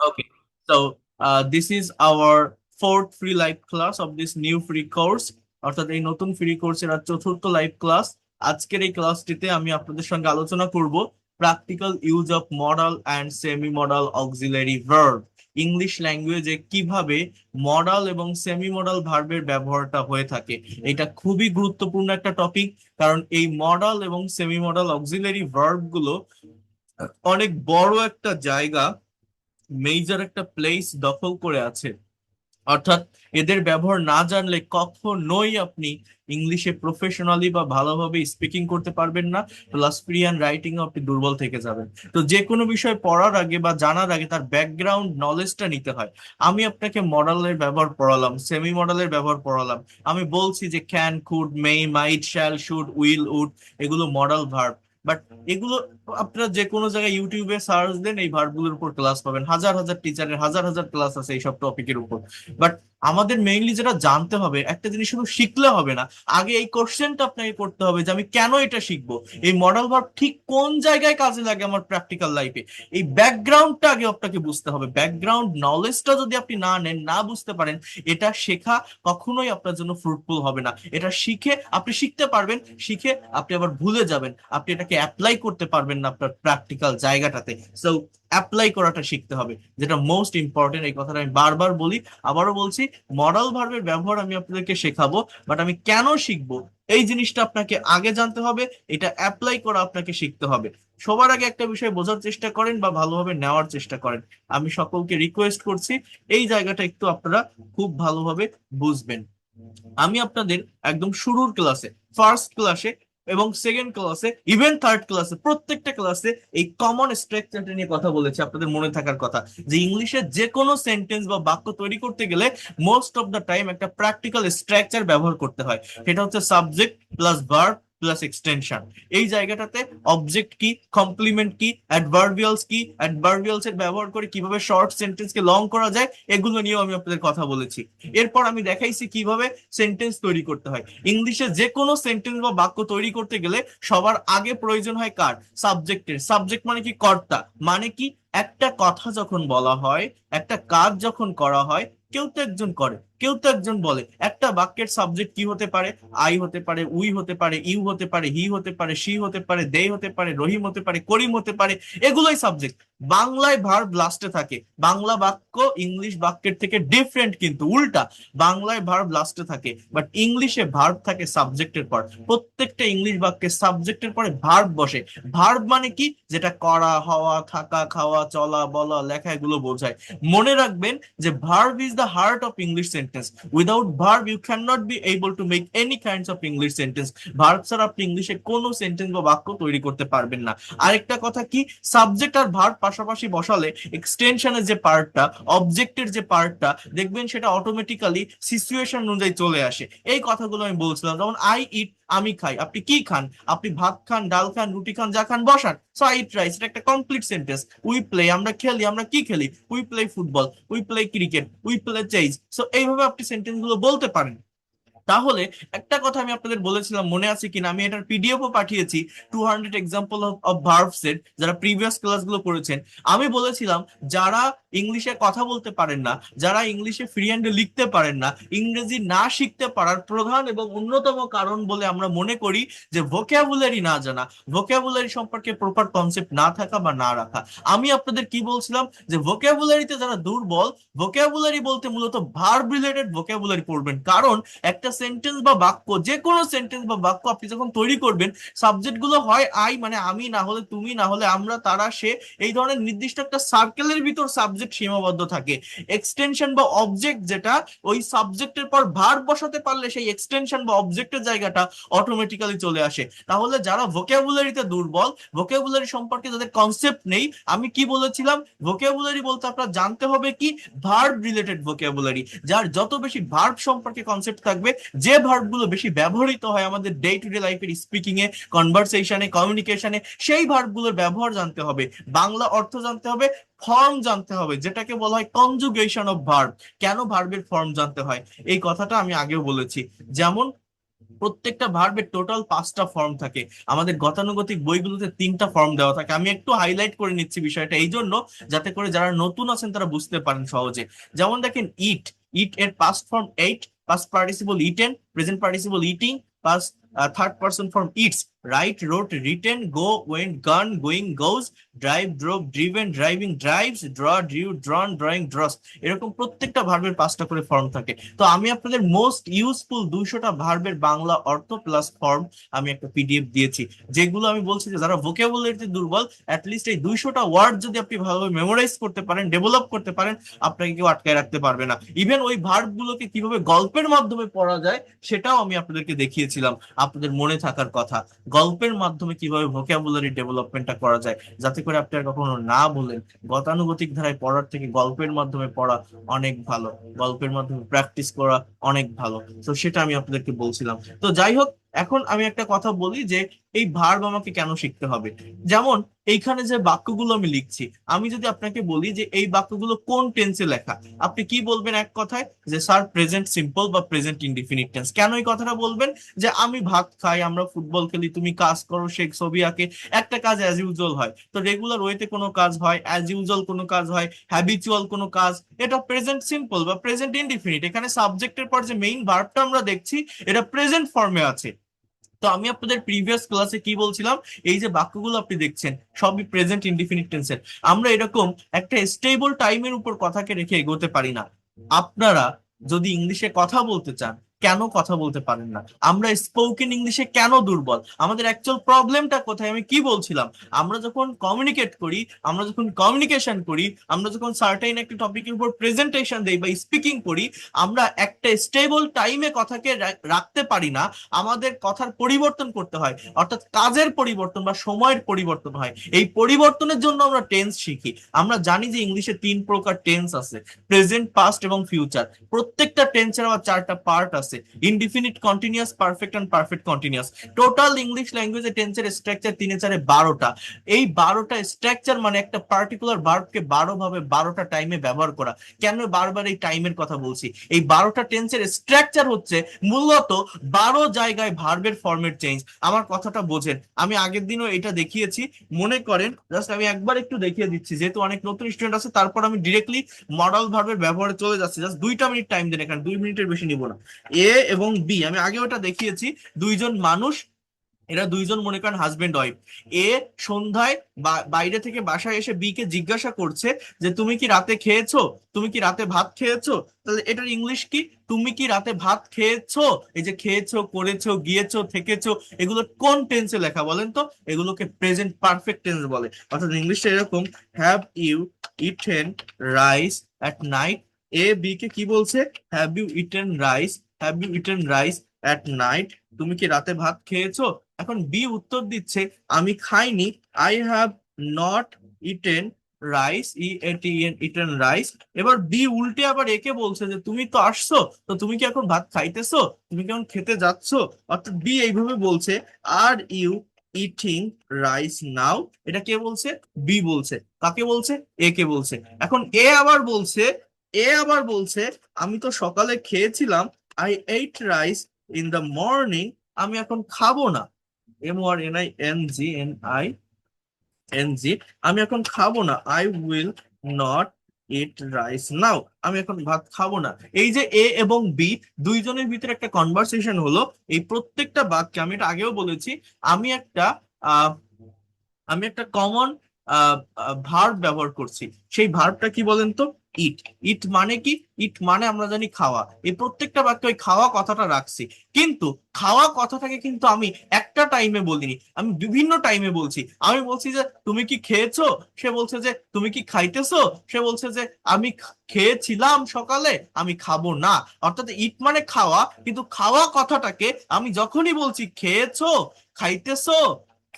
Okay, so this is our fourth free live class of this new free course, অর্থাৎ এই নতুন free কোর্সের আর চতুর্থ লাইভ ক্লাস। আজকের এই ক্লাসটিতে আমি আপনাদের সঙ্গে আলোচনা করব practical use of modal and semi modal auxiliary verb. English ল্যাঙ্গুয়েজে কিভাবে মডাল এবং সেমি মডাল ভার্বের ব্যবহারটা হয়ে থাকে, এটা খুবই গুরুত্বপূর্ণ একটা টপিক। কারণ এই মডাল এবং সেমি মডাল অক্সিলারি ভার্ব গুলো অনেক বড় একটা জায়গা, মেজর একটা প্লেস দখল করে আছে। অর্থাৎ এদের ব্যবহার না জানলে কখনোই আপনি ইংলিশে প্রফেশনালি বা ভালোভাবে স্পিকিং করতে পারবেন না, প্লাস ফ্রি অ্যান্ড রাইটিং আপনি দুর্বল থেকে যাবেন। তো যে কোনো বিষয় পড়ার আগে বা জানার আগে তার ব্যাকগ্রাউন্ড নলেজটা নিতে হয়। আমি আপনাকে মডেলের ব্যবহার পড়ালাম, সেমি মডেলের ব্যবহার পড়ালাম, আমি বলছি যে can, could, may, might, shall, should, will, would, এগুলো মডেল ভার্ব। বাট এগুলো আপনারা যে কোনো জায়গায় ইউটিউবে সার্চ দেন, এই ভার্বগুলোর উপর ক্লাস পাবেন, হাজার হাজার টিচারের হাজার হাজার ক্লাস আছে এইসব টপিকের উপর। বাট আমাদের মেইনলি যেটা জানতে হবে, একটা জিনিস শুধু শিখলে হবে না, আগে এই কোশ্চেনটা আপনাকে করতে হবে যে আমি কেন এটা শিখবো, এই মডেল ভার্ব ঠিক কোন জায়গায় কাজে লাগে আমার প্র্যাকটিক্যাল লাইফে। এই ব্যাকগ্রাউন্ডটা আগে আপনাকে বুঝতে হবে। ব্যাকগ্রাউন্ড নলেজটা যদি আপনি না নেন, না বুঝতে পারেন, এটা শেখা কখনোই আপনার জন্য ফ্রুটফুল হবে না। এটা শিখে আপনি শিখতে পারবেন, শিখে আপনি আবার ভুলে যাবেন, আপনি এটাকে অ্যাপ্লাই করতে পারবেন না আপনার প্র্যাকটিক্যাল জায়গাটাতে। সো অ্যাপ্লাই করাটা শিখতে হবে, যেটা মোস্ট ইম্পর্টেন্ট। এই কথাটা আমি বারবার বলি, আবারও বলছি, মডাল ভার্বের ব্যবহার আমি আপনাদেরকে শেখাবো, বাট আমি কেন শিখবো এই জিনিসটা আপনাকে আগে জানতে হবে, এটা অ্যাপ্লাই করা আপনাকে শিখতে হবে। সবার আগে একটা বিষয় বোঝার চেষ্টা করেন বা ভালোভাবে নেওয়ার চেষ্টা করেন। আমি সকলকে রিকোয়েস্ট করছি এই জায়গাটা একটু আপনারা খুব ভালোভাবে বুঝবেন। আমি আপনাদের একদম শুরুর ক্লাসে, ফার্স্ট ক্লাসে এবং সেকেন্ড ক্লাসে, ইভেন থার্ড ক্লাসে, প্রত্যেকটা ক্লাসে এই কমন স্ট্রাকচারটা নিয়ে কথা বলেছি। আপনাদের মনে থাকার কথা যে ইংলিশে যে কোনো সেন্টেন্স বা বাক্য তৈরি করতে গেলে মোস্ট অফ দ্য টাইম একটা প্র্যাকটিক্যাল স্ট্রাকচার ব্যবহার করতে হয়। সেটা হচ্ছে subject plus verb plus extension. এই জায়গাটাতে অবজেক্ট কি, কমপ্লিমেন্ট কি, অ্যাডভার্বিয়ালস কি, অ্যাডভার্বিয়ালস এর ব্যবহার করে কিভাবে শর্ট সেন্টেন্স কে লং করা যায়, এগুলো নিয়েও আমি আপনাদের কথা বলেছি। এরপর আমি দেখাইছি কিভাবে সেন্টেন্স তৈরি করতে হয়। ইংলিশে যে কোনো সেন্টেন্স বা বাক্য তৈরি করতে গেলে সবার আগে প্রয়োজন হয় কার? সাবজেক্টের। সাবজেক্ট মানে কি? কর্তা। মানে কি? একটা কথা যখন বলা হয়, একটা কাজ যখন করা হয়, কেউ তো একজন করে, কেউ তো একজন বলে। একটা বাক্যের সাবজেক্ট কি হতে পারে? আই হতে পারে, উই হতে পারে, ইউ হতে পারে, হি হতে পারে, শি হতে পারে, দে হতে পারে, রহিম হতে পারে, করিম হতে পারে। এগুলোই সাবজেক্ট। বাংলায় ভার্ব লাস্টে থাকে। বাংলা বাক্য ইংলিশ বাক্যের থেকে ডিফারেন্ট, কিন্তু উল্টা। বাংলায় ভার্ব লাস্টে থাকে, বাট ইংলিশে ভার্ব থাকে সাবজেক্টের পর। প্রত্যেকটা ইংলিশ বাক্যে সাবজেক্টের পরে ভার্ব বসে। ভার্ব মানে কি? যেটা করা, হওয়া, থাকা, খাওয়া, চলা, বলা, লেখা, এগুলো বোঝায়। মনে রাখবেন যে verb is the heart of English sentence. Without verb you can not be able to make any kinds of English sentence. ভার্ব ছাড়া আপনি ইংলিশে কোনো সেন্টেন্স বা বাক্য তৈরি করতে পারবেন না। আরেকটা কথা কি, সাবজেক্ট আর ভার্ব পাশাপাশি বসালে এক্সটেনশনের যে পার্টটা, অবজেক্টের যে পার্টটা, দেখবেন সেটা অটোমেটিক্যালি সিচুয়েশন অনুযায়ী চলে আসে। এই কথাগুলো আমি বলছিলাম। যেমন আই ইট, আমি খাই। আপনি কি খান? আপনি ভাত খান, ডাল খান, রুটি খান, যা খান বসান। সো আই ইট রাইস, এটা একটা কমপ্লিট সেন্টেন্স। উই প্লে, আমরা খেলি। আমরা কি খেলি? We play football, we play cricket, we play chess. So এইভাবে আপনি সেন্টেন্স গুলো বলতে পারেন। তাহলে একটা কথা আমি আপনাদের বলেছিলাম, মনে আছে কিনা, আমি এটার পিডিএফ ও পাঠিয়েছি, 200 এক্সাম্পল অফ ভার্বস এর, যারা প্রিভিয়াস ক্লাসগুলো করেছেন। আমি বলেছিলাম যারা ইংলিশে কথা বলতে পারেন না, যারা ইংলিশে ফ্রি হ্যান্ডে লিখতে পারেন না, ইংরেজি না শিখতে পারার প্রধান এবং অন্যতম কারণ বলে আমরা মনে করি যে ভোক্যাবুলারি না জানা, ভোক্যাবুলারি সম্পর্কে প্রপার কনসেপ্ট না থাকা বা না রাখা। আমি আপনাদের কি বলছিলাম যে ভোক্যাবুলারিতে যারা দুর্বল, ভোক্যাবুলারি বলতে মূলত ভার্ব রিলেটেড ভোক্যাবুলারি পড়বেন। কারণ একটা সেন্টেন্স বা বাক্য, যে কোনো সেন্টেন্স বা বাক্য আপনি যখন তৈরি করবেন, সাবজেক্ট গুলো হয় আই মানে আমি, না হলে তুমি, না হলে আমরা, তারা, সে, এই ধরনের নির্দিষ্ট একটা সার্কেলের ভিতর সাবজেক্ট সীমাবদ্ধ থাকে। এক্সটেনশন বা অবজেক্ট যেটা, ওই সাবজেক্টের পর ভার্ব বসাতে পারলে সেই এক্সটেনশন বা অবজেক্টের জায়গাটা অটোমেটিক্যালি চলে আসে। তাহলে যারা ভোক্যাবুলারিতে দুর্বল, ভোক্যাবুলারি সম্পর্কে যাদের কনসেপ্ট নেই, আমি কি বলেছিলাম, ভোক্যাবুলারি বলতে আপনার জানতে হবে কি? Verb related vocabulary. যার যত বেশি ভার্ব সম্পর্কে কনসেপ্ট থাকবে, যে ভার্ব গুলো বেশি ব্যবহৃত হয় আমাদের ডে টু ডে লাইফের স্পিকিং এ, কনভারসেশনে, কমিউনিকেশনে, সেই ভার্ব গুলোর ব্যবহার জানতে হবে, বাংলা অর্থ জানতে হবে, ফর্ম জানতে হবে, যেটাকে বলা হয় কনজুগেশন অফ ভার্ব। কেন ভার্বের ফর্ম জানতে হয়, এই কথাটা আমি আগেও বলেছি। যেমন প্রত্যেকটা ভার্বের টোটাল 5টা ফর্ম থাকে। আমাদের গতানুগতিক বইগুলোতে 3টা ফর্ম দেওয়া থাকে। আমি একটু হাইলাইট করে নিচ্ছি বিষয়টা এই জন্য, যাতে করে যারা নতুন আছেন তারা বুঝতে পারেন সহজে। যেমন দেখেন, ইট, ইট এর past form ate, past participle eaten, present participle eating, past third person form eats, write, wrote, written, go, went, gone, going, goes, drive, drove, driven, driving, drives, draw, drew, drawn, drawing, draws. এরকম প্রত্যেকটা ভার্বের 5টা করে form থাকে। তো আমি আপনাদের most useful 200টা ভার্বের বাংলা অর্থ প্লাস ফর্ম আমি একটা পিডিএফ দিয়েছি, যেগুলো আমি বলছি যে যারা ভোকাবুলারিতে দুর্বল, অ্যাটলিস্ট এই 200টা ওয়ার্ড যদি আপনি ভালোভাবে মেমোরাইজ করতে পারেন, ডেভেলপ করতে পারেন, আপনাকে কেউ আটকায় রাখতে পারবে না। ইভেন ওই ভার্ব গুলোকে কিভাবে গল্পের মাধ্যমে পড়া যায় সেটাও আমি আপনাদেরকে দেখিয়েছিলাম, আপনাদের মনে থাকার কথা। গল্পের মাধ্যমে কিভাবে ভোকাবুলারি ডেভেলপমেন্টটা করা যায়, যাতে করে আপনি আর কখনো না বলেন। গতানুগতিক ধারায় পড়ার থেকে গল্পের মাধ্যমে পড়া অনেক ভালো, গল্পের মাধ্যমে প্র্যাকটিস করা অনেক ভালো। তো সেটা আমি আপনাদেরকে বলছিলাম। তো যাই হোক, এখন আমি একটা কথা বলি যে এই ভার্ব আমাকে কেন শিখতে হবে। যেমন এইখানে যে বাক্যগুলো আমি লিখছি, আমি যদি আপনাকে বলি যে এই বাক্যগুলো কোন টেন্সে লেখা, আপনি কি বলবেন এক কথায়? যে স্যার প্রেজেন্ট সিম্পল বা প্রেজেন্ট ইনডিফিনিট টেন্স। কেন এই কথাটা বলবেন? যে আমি ভাত খাই, আমরা ফুটবল খেলি, তুমি কাজ করো, সে ছবি আঁকে, একটা কাজ অ্যাজ ইউজুয়াল হয়, তো রেগুলার ওয়েতে কোনো কাজ হয়, অ্যাজ ইউজুয়াল কোনো কাজ হয়, হ্যাবিচুয়াল কোনো কাজ, এটা প্রেজেন্ট সিম্পল বা প্রেজেন্ট ইনডিফিনিট। এখানে সাবজেক্টের পর যে মেইন ভার্বটা আমরা দেখছি, এটা প্রেজেন্ট ফর্মে আছে। তো আমি আপনাদের প্রিভিয়াস ক্লাসে কি বলছিলাম, এই যে বাক্যগুলো আপনি দেখছেন সবই প্রেজেন্ট ইনডিফিনিট টেন্সের। আমরা এরকম একটা স্টেবল টাইমের উপর কথাকে রেখে এগোতে পারি না। আপনারা যদি ইংলিশে কথা বলতে চান, কেন কথা বলতে পারেন না? আমরা স্পোকেন ইংলিশে কেন দুর্বল? আমাদের অ্যাকচুয়াল প্রবলেমটা কোথায়? আমি কি বলছিলাম, আমরা যখন কমিউনিকেট করি, আমরা যখন কমিউনিকেশন করি, আমরা যখন সার্টেন একটা টপিকের উপর প্রেজেন্টেশন দেই বা স্পিকিং করি, আমরা একটা স্টেবল টাইমে কথাকে রাখতে পারি না। আমাদের কথার পরিবর্তন করতে হয়, অর্থাৎ কাজের পরিবর্তন বা সময়ের পরিবর্তন হয়। এই পরিবর্তনের জন্য আমরা টেন্স শিখি। আমরা জানি যে ইংলিশে 3 প্রকার টেন্স আছে, প্রেজেন্ট, পাস্ট এবং ফিউচার। প্রত্যেকটা টেন্সের আবার 4টা পার্ট আছে, indefinite, continuous, perfect and perfect continuous. Total English ল্যাঙ্গুয়েজে টেন্সের স্ট্রাকচার 3-4-12টা। এই 12টা স্ট্রাকচার মানে একটা পার্টিকুলার ভার্বকে 12 ভাবে 12টা টাইমে ব্যবহার করা। কেন বারবার এই টাইমের কথা বলছি? এই 12টা টেন্সের স্ট্রাকচার হচ্ছে মূলত 12 জায়গায় ভার্বের ফর্মেট চেঞ্জ। আমার কথাটা বোঝেন, আমি আগের দিনও এটা দেখিয়েছি, মনে করেন। জাস্ট আমি একবার একটু দেখিয়ে দিচ্ছি, যেহেতু অনেক নতুন স্টুডেন্ট আছে, তারপর আমি ডিরেক্টলি মডাল ভার্বের ব্যবহারে চলে যাচ্ছি। জাস্ট 2টা মিনিট টাইম দেন, এখানে 2 মিনিটের বেশি নিব না। এ এবং বি, আমি আগে ওটা দেখিয়েছি, দুইজন মানুষ, এরা দুইজন মনে করেন হাজবেন্ড ওয়াইফ। এ সন্ধ্যায় বাইরে থেকে বাসায় এসে বি কে জিজ্ঞাসা করছে যে তুমি কি রাতে খেয়েছো, তুমি কি রাতে ভাত খেয়েছো। তাহলে এটার ইংলিশ কি? তুমি কি রাতে ভাত খেয়েছো। এই যে খেয়েছো, করেছো, গিয়েছো, থেকেছো, এগুলো কোন টেন্সে লেখা বলেন তো? এগুলোকে প্রেজেন্ট পারফেক্ট টেন্স বলে। অর্থাৎ ইংলিশটা এরকম, have you eaten rice at night. A B কে কি বলছে? Have you eaten rice, have you eaten rice at night. তুমি কি রাতে ভাত খেয়েছো? এখন বি উত্তর দিচ্ছে, আমি খাইনি, I have not eaten rice, E A T E N, eaten rice. এবার বি উল্টে আবার একে বলছে যে তুমি তো আসছো, তো তুমি কি এখন ভাত খাইতেছো, তুমি কি এখন খেতে যাচ্ছো। অর্থাৎ বি এইভাবে বলছে, আর ইউ ইটিং রাইস নাও। এটা কে বলছে? বি বলছে। কাকে বলছে? এ কে বলছে। এখন এ আবার বলছে আমি তো সকালে খেয়েছিলাম, I ate rice in the morning, আমি এখন খাবো না। MORNING, আমি এখন খাবো না। I will not eat rice now, আমি এখন ভাত খাবো না। এই যে এ এবং বি দুইজনের ভিতরে একটা কনভারসেশন হলো। এই প্রত্যেকটা বাক্যে, আমি এটা আগেও বলেছি, আমি একটা আহ আমি একটা কমন ভার্ব ব্যবহার করছি। সেই ভার্বটা কি বলেন তো? ইট। ইট মানে কি? ইট মানে আমরা জানি খাওয়া। এই প্রত্যেকটা বাক্যে ওই খাওয়া কথাটা রাখছি। কিন্তু খাওয়া কথাটাকে কিন্তু আমি একটা টাইমে বলিনি, আমি বিভিন্ন টাইমে বলছি। আমি বলছি যে তুমি কি খেয়েছো, সে বলছে যে তুমি কি খাইতেছো, সে বলছে যে আমি খেয়েছিলাম সকালে, আমি খাবো না। অর্থাৎ ইট মানে খাওয়া, কিন্তু খাওয়া কথাটাকে আমি যখনই বলছি খেয়েছো, খাইতেছো,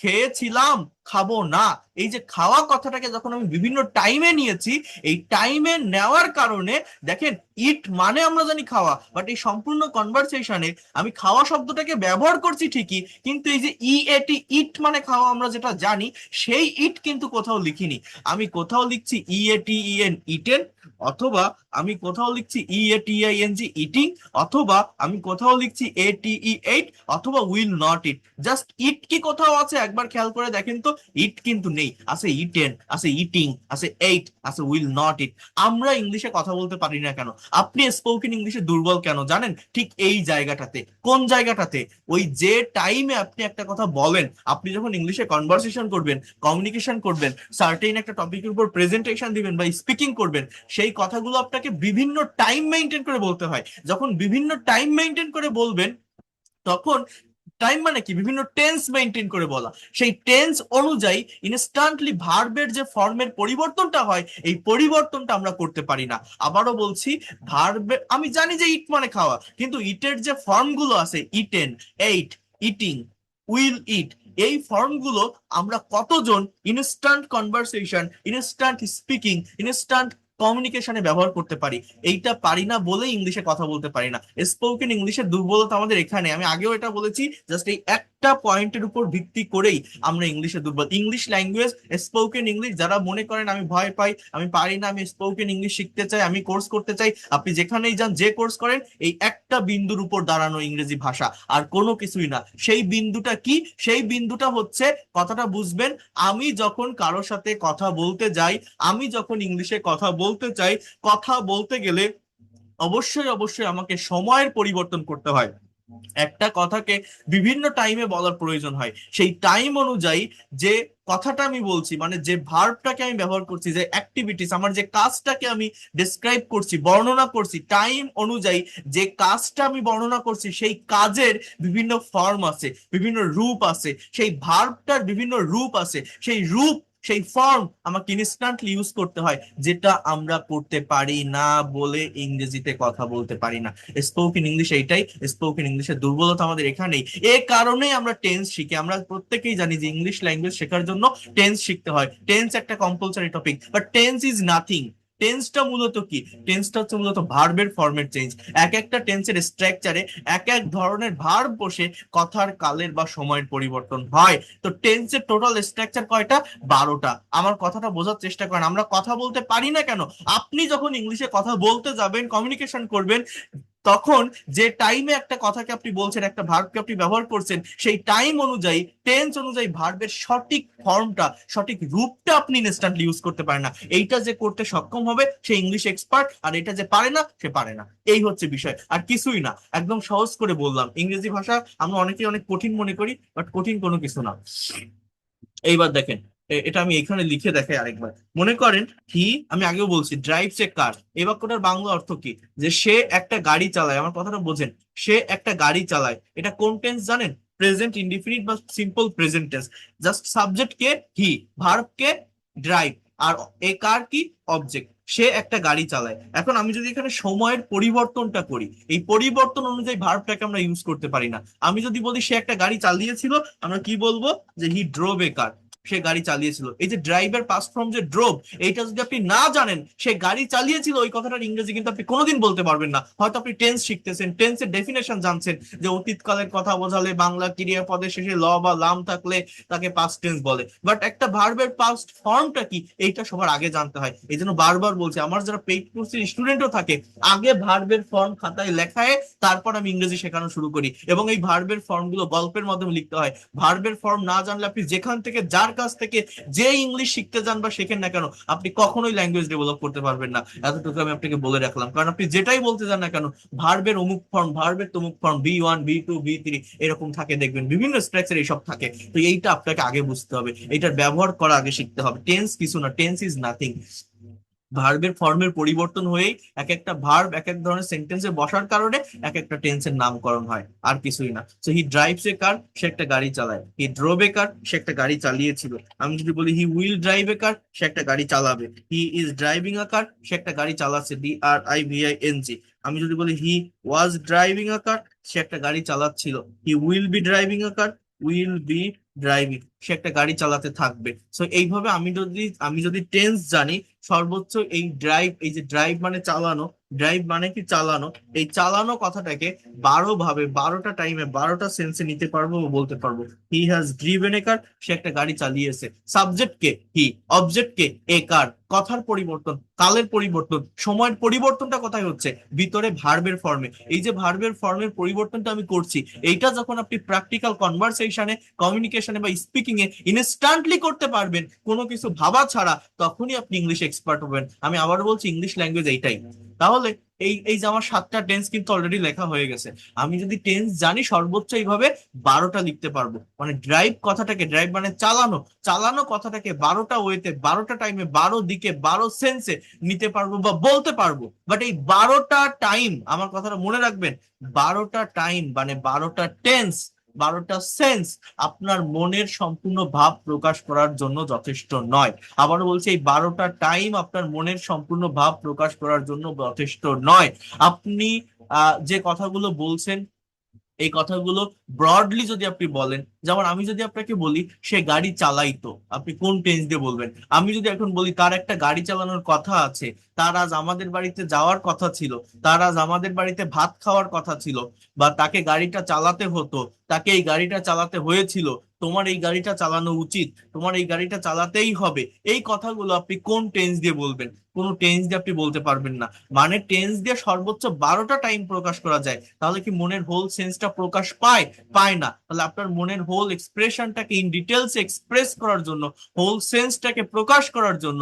খেয়েছিলাম, খাবো না। এই যে খাওয়া কথাটাকে যখন আমি বিভিন্ন টাইমে নিয়েছি, এই টাইমে নেওয়ার কারণে দেখেন, ইট মানে আমরা জানি খাওয়া, বাট এই সম্পূর্ণ কনভারসেশনে আমি খাওয়া শব্দটাকে ব্যবহার করছি ঠিকই, কিন্তু এই যে ইএটি ইট মানে খাওয়া আমরা যেটা জানি, সেই ইট কিন্তু কোথাও লিখিনি। আমি কোথাও লিখছি ইএটিইএন ইটেন, অথবা আমি কোথাও লিখছি ইএটিআইএনজি ইটিং, অথবা আমি কোথাও লিখছি এটিই এইট, অথবা will not it. Just it কি কোথাও আছে একবার খেয়াল করে দেখেন তো। ইট কিন্তু নেই, আছে ইটেন, আছে ইটিং, আছে এইট, আছে উইল নট ইট। আমরা ইংলিশে কথা বলতে পারি না কেন? আপনি স্পোকেন ইংলিশে দুর্বল কেন জানেন? ঠিক এই জায়গাটাতে। কোন জায়গাটাতে? ওই যে টাইমে আপনি একটা কথা বলেন, আপনি যখন ইংলিশে কনভারসেশন করবেন, কমিউনিকেশন করবেন, সার্টেন একটা টপিকের উপর প্রেজেন্টেশন দিবেন বা স্পিকিং করবেন, সেই কথাগুলো আপনাকে বিভিন্ন টাইম মেনটেন করে বলতে হয়। যখন বিভিন্ন টাইম মেনটেন করে বলবেন, তখন টাইম মানে কি? বিভিন্ন টেন্স মেনটেন করে বলা। সেই টেন্স অনুযায়ী ইনস্ট্যান্টলি ভার্বের যে ফর্মের পরিবর্তনটা হয়, এই পরিবর্তনটা আমরা করতে পারি না। আবারও বলছি, ভার্বে আমি জানি যে ইট মানে খাওয়া, কিন্তু ইটের যে ফর্মগুলো আছে, eaten, ate, eating, will eat, এই ফর্মগুলো আমরা কতজন instant conversation, instant speaking, instant কমিউনিকেশনে ব্যবহার করতে পারি? এইটা পারি না বলে ইংলিশে কথা বলতে পারি না। স্পোকেন ইংলিশের দুর্বলতা আমাদের এখানে। আমি আগেও এটা বলেছি, জাস্ট এই একটা পয়েন্টের উপর ভিত্তি করেই আমরা ইংলিশে দুর্বল। ইংলিশ ল্যাঙ্গুয়েজ, স্পোকেন ইংলিশ, যারা মনে করেন আমি ভয় পাই, আমি পারি না, আমি স্পোকেন ইংলিশ শিখতে চাই, আমি কোর্স করতে চাই, আপনি যেখানেই যান, যে কোর্স করেন, এই একটা বিন্দুর উপর দাঁড়ানো ইংরেজি ভাষা, আর কোনো কিছুই না। সেই বিন্দুটা কি? সেই বিন্দুটা হচ্ছে, কথাটা বুঝবেন, আমি যখন কারোর সাথে কথা বলতে যাই, আমি যখন ইংলিশে কথা বলতে চাই, কথা বলতে গেলে অবশ্যই অবশ্যই আমাকে সময়ের পরিবর্তন করতে হয়। একটা কথাকে বিভিন্ন টাইমে বলার প্রয়োজন হয়। সেই টাইম অনুযায়ী যে কথাটা আমি বলছি, মানে যে ভার্বটাকে আমি ব্যবহার করছি, যে অ্যাক্টিভিটিস, আমার যে কাজটাকে আমি ডিসক্রাইব করছি, বর্ণনা করছি, টাইম অনুযায়ী যে কাজটা আমি বর্ণনা করছি, সেই কাজের বিভিন্ন ফর্ম আছে, বিভিন্ন রূপ আছে, সেই ভার্বটার বিভিন্ন রূপ আছে, সেই রূপ, সেই ফর্ম আমাকে ইনস্ট্যান্টলি ইউজ করতে হয়, যেটা আমরা করতে পারি না বলে ইংরেজিতে কথা বলতে পারি না। স্পোকেন ইংলিশ এইটাই। স্পোকেন ইংলিশের দুর্বলতা আমাদের এখানেই। এ কারণেই আমরা টেন্স শিখি। আমরা প্রত্যেকেই জানি যে ইংলিশ ল্যাঙ্গুয়েজ শেখার জন্য টেন্স শিখতে হয়, টেন্স একটা compulsory topic, but tense is nothing. টেন্সটা মূলত কি? টেন্সটা হচ্ছে মূলত ভার্বের ফর্মের চেঞ্জ। এক একটা টেন্সের স্ট্রাকচারে এক এক ধরনের ভার্ব বসে কথার কালের বা সময়ের পরিবর্তন হয়। তো টেন্সের টোটাল স্ট্রাকচার কয়টা? 12টা। আমার কথাটা বোঝার চেষ্টা করেন। আমরা কথা বলতে পারি না কেন? আপনি যখন ইংলিশে কথা বলতে যাবেন, কমিউনিকেশন করবেন, তখন যে টাইমে একটা কথাকে আপনি বলছেন, একটা ভার্বকে আপনি ব্যবহার করছেন, সেই টাইম অনুযায়ী, টেন্স অনুযায়ী ভার্বের সঠিক ফর্মটা, সঠিক রূপটা আপনি ইনস্ট্যান্টলি ইউজ করতে পারেন না। এইটা যে করতে সক্ষম হবে সে ইংলিশ এক্সপার্ট, আর এটা যে পারে না সে পারে না। এই হচ্ছে বিষয়, আর কিছুই না। একদম সহজ করে বললাম। ইংরেজি ভাষা আমরা অনেকেই অনেক কঠিন মনে করি, বাট কঠিন কোনো কিছু না। এইবার দেখেন, এটা আমি এখানে লিখে দেখাই আরেকবার। মনে করেন হি, আমি আগেও বলছি, ড্রাইভস এ কার। এই বাক্যটার বাংলা অর্থ কি? যে সে একটা গাড়ি চালায়। আমার কথাটা বোঝেন, সে একটা গাড়ি চালায়। এটা কোন টেন্স জানেন? প্রেজেন্ট ইনডিফিনিট বা simple present tense. Just subject কে? হি, ভার্ব কে? ড্রাইভ, আর এ কার কি? অবজেক্ট। সে একটা গাড়ি চালায়। এখন আমি যদি এখানে সময়ের পরিবর্তনটা করি, এই পরিবর্তন অনুযায়ী ভার্বটাকে আমরা ইউজ করতে পারি না। আমি যদি বলি সে একটা গাড়ি চালিয়েছিল, আমরা কি বলবো? যে হি ড্রোভ এ কার। সে গাড়ি চালিয়েছিল। এই যে ড্রাইভের পাস্ট ফর্ম যে ড্রোভ, এইটা যদি আপনি না জানেন, সে গাড়ি চালিয়েছিল, ওই কথাটার ইংরেজি কিন্তু আপনি কোনোদিন বলতে পারবেন না। হয়তো আপনি টেন্স শিখতেছেন, টেন্সের ডেফিনেশন জানছেন, যে অতীতকালের কথা বোঝালে বাংলা ক্রিয়াপদের শেষে ল বা লাম থাকলে তাকে পাস্ট টেন্স বলে। বাট একটা ভার্বের পাস্ট ফর্মটা কি, এইটা সবার আগে জানতে হয়। এই জন্য বারবার বলছি, আমার যারা পেইড কোর্সের স্টুডেন্টও থাকে, আগে ভার্বের ফর্ম খাতায় লেখায়, তারপর আমি ইংরেজি শেখানো শুরু করি। এবং এই ভার্বের ফর্মগুলো গল্পের মাধ্যমে লিখতে হয়। ভার্বের ফর্ম না জানলে আপনি যেখান থেকে, যার কাছ থেকে যে ইংলিশ শিখতে যান বা শেখেন না কেন, আপনি কখনোই ল্যাঙ্গুয়েজ ডেভেলপ করতে পারবেন না। এতটুকু আমি আপনাকে বলে রাখলাম। কারণ আপনি যেটাই বলতে যান না কেন, ভার্বের অমুক ফর্ম, ভার্বের তমুক ফর্ম, বি1, বি2, বি3 এরকম থাকে, দেখবেন বিভিন্ন স্ট্রাকচার এইসব থাকে। তো এইটা আপনাকে আগে বুঝতে হবে, এইটার ব্যবহার করা আগে শিখতে হবে। টেন্স কিছু না, টেন্স ইজ নাথিং। ভার্বের ফর্মের পরিবর্তন হয়েই এক একটা ভার্ব এক এক ধরনের সেন্টেন্সে বসার কারণে এক একটা টেন্সের নামকরণ হয়, আর কিছুই না। সো হি ড্রাইভস এ কার, সে একটা গাড়ি চালায়। হি ড্রোভ এ কার, সে একটা গাড়ি চালিয়েছিল। আমি যদি বলি হি উইল ড্রাইভ এ কার, সে একটা গাড়ি চালাবে। হি ইজ ড্রাইভিং আ কার, সে একটা গাড়ি চালাচ্ছে, DRIVING। আমি যদি বলি হি ওয়াজ ড্রাইভিং আ কার, সে একটা গাড়ি চালাচ্ছিল। He will be driving a car, will be driving, সে একটা গাড়ি চালাতে থাকবে। সো এইভাবে আমি যদি টেন্স জানি, সর্বোচ্চ এই ড্রাইভ, এই যে ড্রাইভ মানে চালানো, ড্রাইভ মানে কি চালানো, এই চালানো কথাটাকে 12 ভাবে 12টা টাইমে 12টা সেন্সে নিতে পারবো ও বলতে পারবো। হি হ্যাজ ড্রিভেন এ কার, সে একটা গাড়ি চালিয়েছে। সাবজেক্ট কে? হি। অবজেক্ট কে? এ কার। কথার পরিবর্তন, কালের পরিবর্তন, সময়ের পরিবর্তনটা কোথায় হচ্ছে? ভিতরে ভার্বের ফর্মে। এই যে ভার্বের ফর্মের পরিবর্তনটা আমি করছি, এইটা যখন আপনি প্র্যাকটিক্যাল কনভারসেশনে, কমিউনিকেশনে বা স্পিকিং এ ইনস্ট্যান্টলি করতে পারবেন কোনো কিছু ভাবা ছাড়া, তখনই আপনি ইংলিশ এক্সপার্ট হবেন। আমি আবার বলছি, ইংলিশ ল্যাঙ্গুয়েজ এইটাই। তাহলে এই এই যে আমার 7টা টেন্স কিন্তু অলরেডি লেখা হয়ে গেছে। আমি যদি টেন্স জানি, সর্বোচ্চ এইভাবে 12টা লিখতে পারবো। মানে ড্রাইভ কথাটাকে, ড্রাইভ মানে চালানো, চালানো কথাটাকে 12টা ওয়েতে 12টা টাইমে 12 দিকে 12 সেন্সে নিতে পারবো বা বলতে পারবো। বাট এই 12টা টাইম, আমার কথাটা মনে রাখবেন, 12টা টাইম মানে 12টা টেন্স, 12টা সেন্স আপনার মনের সম্পূর্ণ ভাব প্রকাশ করার জন্য যথেষ্ট নয়। আবারও বলছি, এই 12টা টাইম আপনার মনের সম্পূর্ণ ভাব প্রকাশ করার জন্য যথেষ্ট নয়। আপনি যে কথাগুলো বলছেন, এই কথাগুলো ব্রডলি যদি আপনি বলেন, যেমন আমি যদি আপনাকে বলি সে গাড়ি চালাইতো, আপনি কোন টেন্স দিয়ে বলবেন? আমি যদি এখন বলি তার একটা গাড়ি চালানোর কথা আছে, তার আজ আমাদের বাড়িতে যাওয়ার কথা ছিল, তার আজ আমাদের বাড়িতে ভাত খাওয়ার কথা ছিল, বা তাকে গাড়িটা চালাতে হতো, তাকে এই গাড়িটা চালাতে হয়েছিল, তোমার এই গাড়িটা চালানো উচিত, তোমার এই গাড়িটা চালাতেই হবে, এই কথাগুলো আপনি কোন টেন্স দিয়ে বলবেন? কোনো টেন্স দিয়ে আপনি বলতে পারবেন না। মানে টেন্স দিয়ে সর্বোচ্চ 12টা টাইম প্রকাশ করা যায়। তাহলে কি মনের হোল সেন্সটা প্রকাশ পায়? পায় না। তাহলে আপনার মনের হোল এক্সপ্রেশনটাকে ইন ডিটেলস এক্সপ্রেস করার জন্য, হোল সেন্সটাকে প্রকাশ করার জন্য,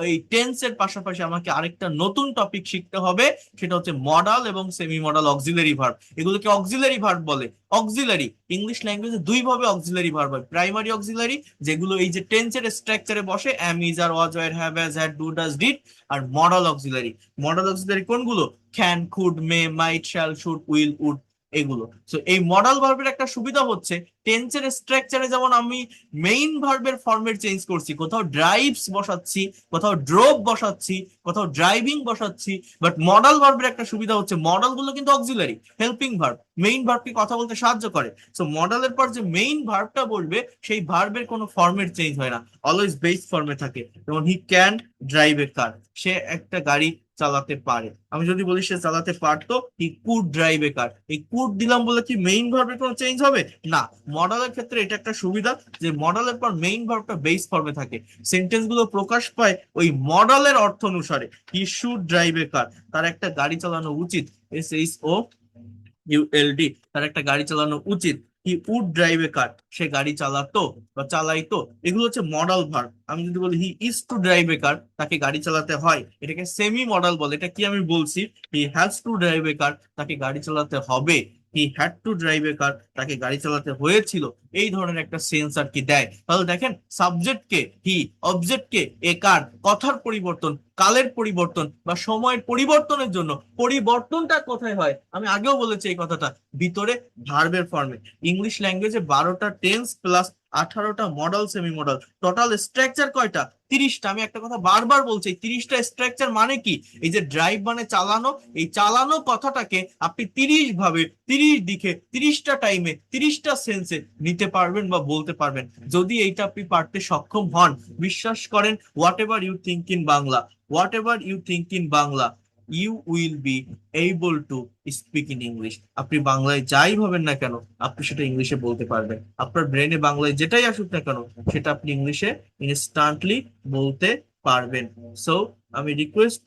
এই টেন্সের পাশাপাশি আমাকে আরেকটা নতুন টপিক শিখতে হবে। সেটা হচ্ছে মডাল এবং সেমি মডাল অক্সিলারি ভার্ব। এগুলোকে অক্সিলারি ভার্ব বলে। অক্সিলারি, ইংলিশ ল্যাঙ্গুয়েজে 2 ভাবে অক্সিলারি ভার্ব হয়। প্রাইমারি অক্সিলারি, যেগুলো এই যে টেন্সের স্ট্রাকচারে বসে, am, is, are, was, were, have, has, had, do, does, did. আর মডাল অক্সিলারি, মডাল অক্সিলারি কোনগুলো? Can, could, may, might, shall, should, will, would, এগুলো। তো এই মডাল ভার্বের একটা সুবিধা হচ্ছে, টেন্সের স্ট্রাকচারে যেমন আমি মেইন ভার্বের ফর্মেট চেঞ্জ করছি, কোথাও ড্রাইভস বসাচ্ছি, কোথাও ড্রোভ বসাচ্ছি, কোথাও ড্রাইভিং বসাচ্ছি। বাট মডাল ভার্বের একটা সুবিধা হচ্ছে, মডাল গুলো কিন্তু অক্সিলারি, হেল্পিং ভার্ব, মেইন ভার্বকে কথা বলতে সাহায্য করে। সো মডালের পর যে মেইন ভার্বটা বলবে, সেই ভার্বের কোনো ফর্মেট চেঞ্জ হয় না, অলওয়েজ বেস ফর্মে থাকে। যেমন হি ক্যান ড্রাইভ এ কার, সে একটা গাড়ি চালাতে পারে। আমি যদি বলি সে চালাতে পারতো, হি কুড ড্রাইভ এ কার, এই কুড দিলাম বলে কি মেইন ভার্বের কোনো চেঞ্জ হবে? না। মডালের ক্ষেত্রে এটা একটা সুবিধা, যে মডালের পর মেইন ভার্বটা বেস ফর্মে থাকে। সেন্টেন্স গুলো প্রকাশ পায় ওই মডালের অর্থ অনুসারে। হি শুড ড্রাইভ এ কার, তার একটা গাড়ি চালানো উচিত। SHOULD, তার একটা গাড়ি চালানো উচিত। হি উড ড্রাইভ এ কার, সে গাড়ি চালাতো বা চালাইতো। এগুলো হচ্ছে মডাল ভার্ব। আমি যদি বলি হি ইজ টু ড্রাইভ এ কার, তাকে গাড়ি চালাতে হয়, এটাকে সেমি মডাল বলে। এটা কি আমি বলছি? হি হ্যাজ টু ড্রাইভ এ কার, তাকে গাড়ি চালাতে হবে। হি হ্যাড টু ড্রাইভ এ কার, তাকে গাড়ি চালাতে হয়েছিল। এই ধরনের একটা সেন্স আর কি দেয়। তাহলে দেখেন, সাবজেক্ট কে? হি। অবজেক্ট কে? এ কার। কথার পরিবর্তন, কালের পরিবর্তন বা সময়ের পরিবর্তনের জন্য পরিবর্তনটা কোথায় হয়? আমি আগেও বলেছি এই কথাটা, ভিতরে ভার্বের ফর্মে। ইংলিশ ল্যাঙ্গুয়েজে 12টা টেন্স প্লাস 18টা modal semi modal, total structure কয়টা? 30টা। আমি একটা কথা বারবার বলছি, 30টা স্ট্রাকচার মানে কি? এই যে ড্রাইভ মানে চালানো, এই চালানো কথাটাকে আপনি 30 ভাবে 30 দিকে 30টা টাইমে 30টা সেন্সে নিতে পারবেন বা বলতে পারবেন। যদি এইটা আপনি পারতে সক্ষম হন, বিশ্বাস করেন, whatever you think in Bangla, whatever you think in Bangla, you will be able to speak in English. আপনি বাংলায় যাই ভাবেন না কেন, আপনি সেটা ইংলিশে বলতে পারবেন। আপনার ব্রেনে বাংলায় যেটাই আসুক না কেন, সেটা আপনি ইংলিশে ইনস্ট্যান্টলি বলতে পারবেন। সো আমি রিকোয়েস্ট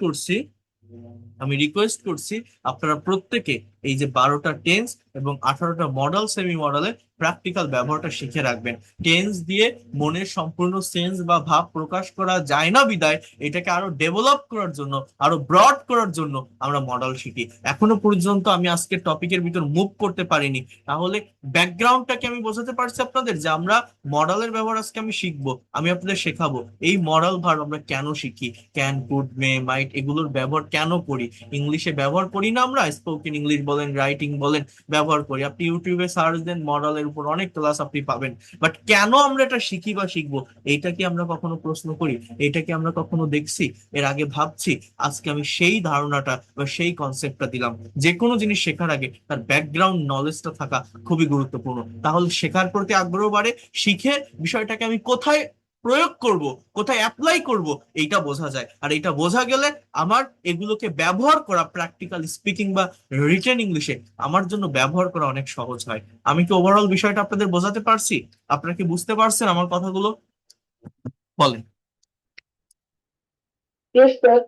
করছি, আপনারা প্রত্যেকে এই যে 12টা টেন্স এবং 18টা মডেল সেমি মডেলের প্র্যাকটিক্যাল ব্যবহারটা শিখে রাখবেন। টেন্স দিয়ে মনের সম্পূর্ণ সেন্স বা ভাব প্রকাশ করা যায় না বিদায়, এটাকে আরো ডেভেলপ করার জন্য, আরো ব্রড করার জন্য আমরা মডেল শিখি। এখনো পর্যন্ত আমি আজকের টপিকের ভিতর মুভ করতে পারিনি। তাহলে ব্যাকগ্রাউন্ডটাকে আমি বোঝাতে পারছি আপনাদের, যে আমরা মডেলের ব্যবহার আজকে আমি শিখবো, আমি আপনাদের শেখাবো এই মডেল ভার্ব আমরা কেন শিখি, ক্যান, কুড, মে, মাইট, এগুলোর ব্যবহার কেন করি। ইংলিশে ব্যবহার করি না আমরা? স্পোকেন ইংলিশ বলেন, রাইটিং বলেন, ব্যবহার করি। আপনি ইউটিউবে সার্চ দেন মডেলের উপর উপর অনেক ক্লাস আপনি পাবেন। বাট কেন আমরা এটা শিখি বা শিখবো, এইটা কি আমরা কখনো প্রশ্ন করি? এটা কি আমরা কখনো দেখছি, এর আগে ভাবছি? আজকে আমি সেই ধারণাটা বা সেই কনসেপ্টটা দিলাম। যে কোনো জিনিস শেখার আগে তার ব্যাকগ্রাউন্ড নলেজটা থাকা খুবই গুরুত্বপূর্ণ, তাহলে শেখার প্রতি আগ্রহ বাড়ে। শিখে বিষয়টাকে আমি কোথায় প্রয়োগ করব, কোথায় অ্যাপ্লাই করব, এইটা বোঝা যায়। আর এইটা বোঝা গেলে আমার এগুলোকে ব্যবহার করা, প্র্যাকটিক্যাল স্পিকিং বা রিটেন ইংলিশে আমার জন্য ব্যবহার করা অনেক সহজ হয়। আমি কি ওভারঅল বিষয়টা আপনাদের বোঝাতে পারছি? আপনারা কি বুঝতে পারছেন আমার কথাগুলো? বলেন। Yes, sir.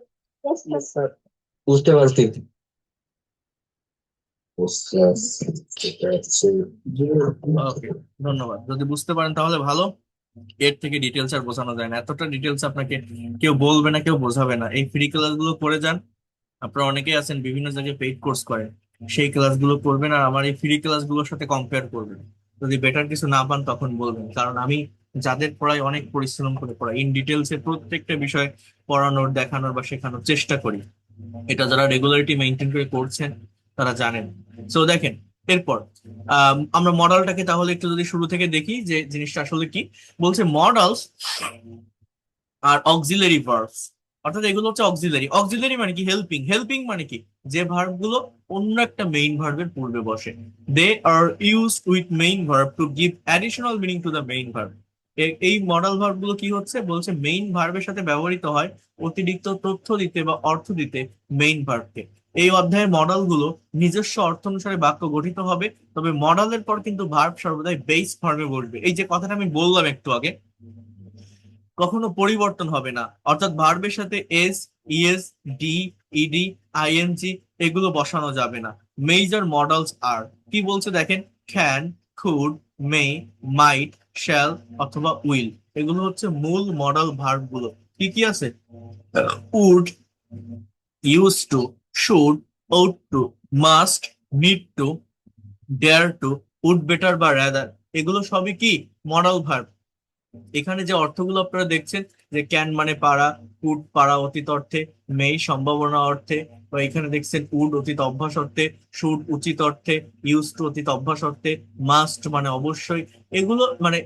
Yes, sir. বুঝতে পারছি। ওকে, ধন্যবাদ। যদি বুঝতে পারেন তাহলে ভালো। এর থেকে ডিটেলস আর বোঝানো যায় না, এতটা ডিটেলস আপনাকে কেউ বলবে না, কেউ বোঝাবে না। এই ফ্রি ক্লাসগুলো করে যান। আপনারা অনেকেই আছেন বিভিন্ন জায়গায় পেইড কোর্স করেন, সেই ক্লাসগুলো করবেন আর আমার এই ফ্রি ক্লাসগুলোর সাথে কম্পেয়ার করবেন। যদি বেটার কিছু না পান তখন বলবেন, কারণ আমি যাদের পড়াই অনেক পরিশ্রম করে পড়াই, ইন ডিটেলস এর প্রত্যেকটা বিষয় পড়ানোর, দেখানোর বা শেখানোর চেষ্টা করি। এটা যারা রেগুলারিটি মেনটেন করে করছেন তারা জানেন। সো দেখেন, এরপর আমরা মডেলটাকে তাহলে একটু যদি শুরু থেকে দেখি যে জিনিসটা আসলে কি বলছে। মডেলস আর অক্সিলারি ভার্বস, অর্থাৎ এগুলো হচ্ছে অক্সিলারি। অক্সিলারি মানে কি? হেল্পিং। হেল্পিং মানে কি? যে ভার্ব গুলো অন্য একটা মেইন ভার্বের পূর্বে বসে। They are used with main verb to give additional meaning to the main verb. এই মডেল ভার্ব গুলো কি হচ্ছে বলছে, মেইন ভার্বের সাথে ব্যবহৃত হয় অতিরিক্ত তথ্য দিতে বা অর্থ দিতে মেইন ভার্বকে। এই অধ্যায়ের মডেল গুলো নিজস্ব অর্থ অনুসারে বাক্য গঠিত হবে, তবে মডেলের পর কিন্তু ভার্ব সর্বদাই বেস ফর্মে বসবে। এই যে কথাটা আমি বললাম একটু আগে, কখনো পরিবর্তন হবে না। অর্থাৎ ভার্বের সাথে S, ES, D, ED, ING এগুলো বসানো যাবে না। মেজর মডেলস আর কি বলছে দেখেন, can, could, may, might, shall অথবা উইল। এগুলো হচ্ছে মূল মডেল ভার্ব গুলো। কি কি আছে? Would, use to, should, ought to, must, need to, dare to, would better বা রাদার, এগুলো সবই কি মডেল ভার্ব। এখানে যে অর্থগুলো আপনারা দেখছেন, যে ক্যান মানে পারা, কুড পারা অতীত অর্থে, মেই সম্ভাবনা অর্থে, বা এখানে দেখছেন উড অতীত অভ্যাস অর্থে, শুড উচিত অর্থে, ইউজ টু অতীত অভ্যাস অর্থে, মাস্ট মানে অবশ্যই। এগুলো মানে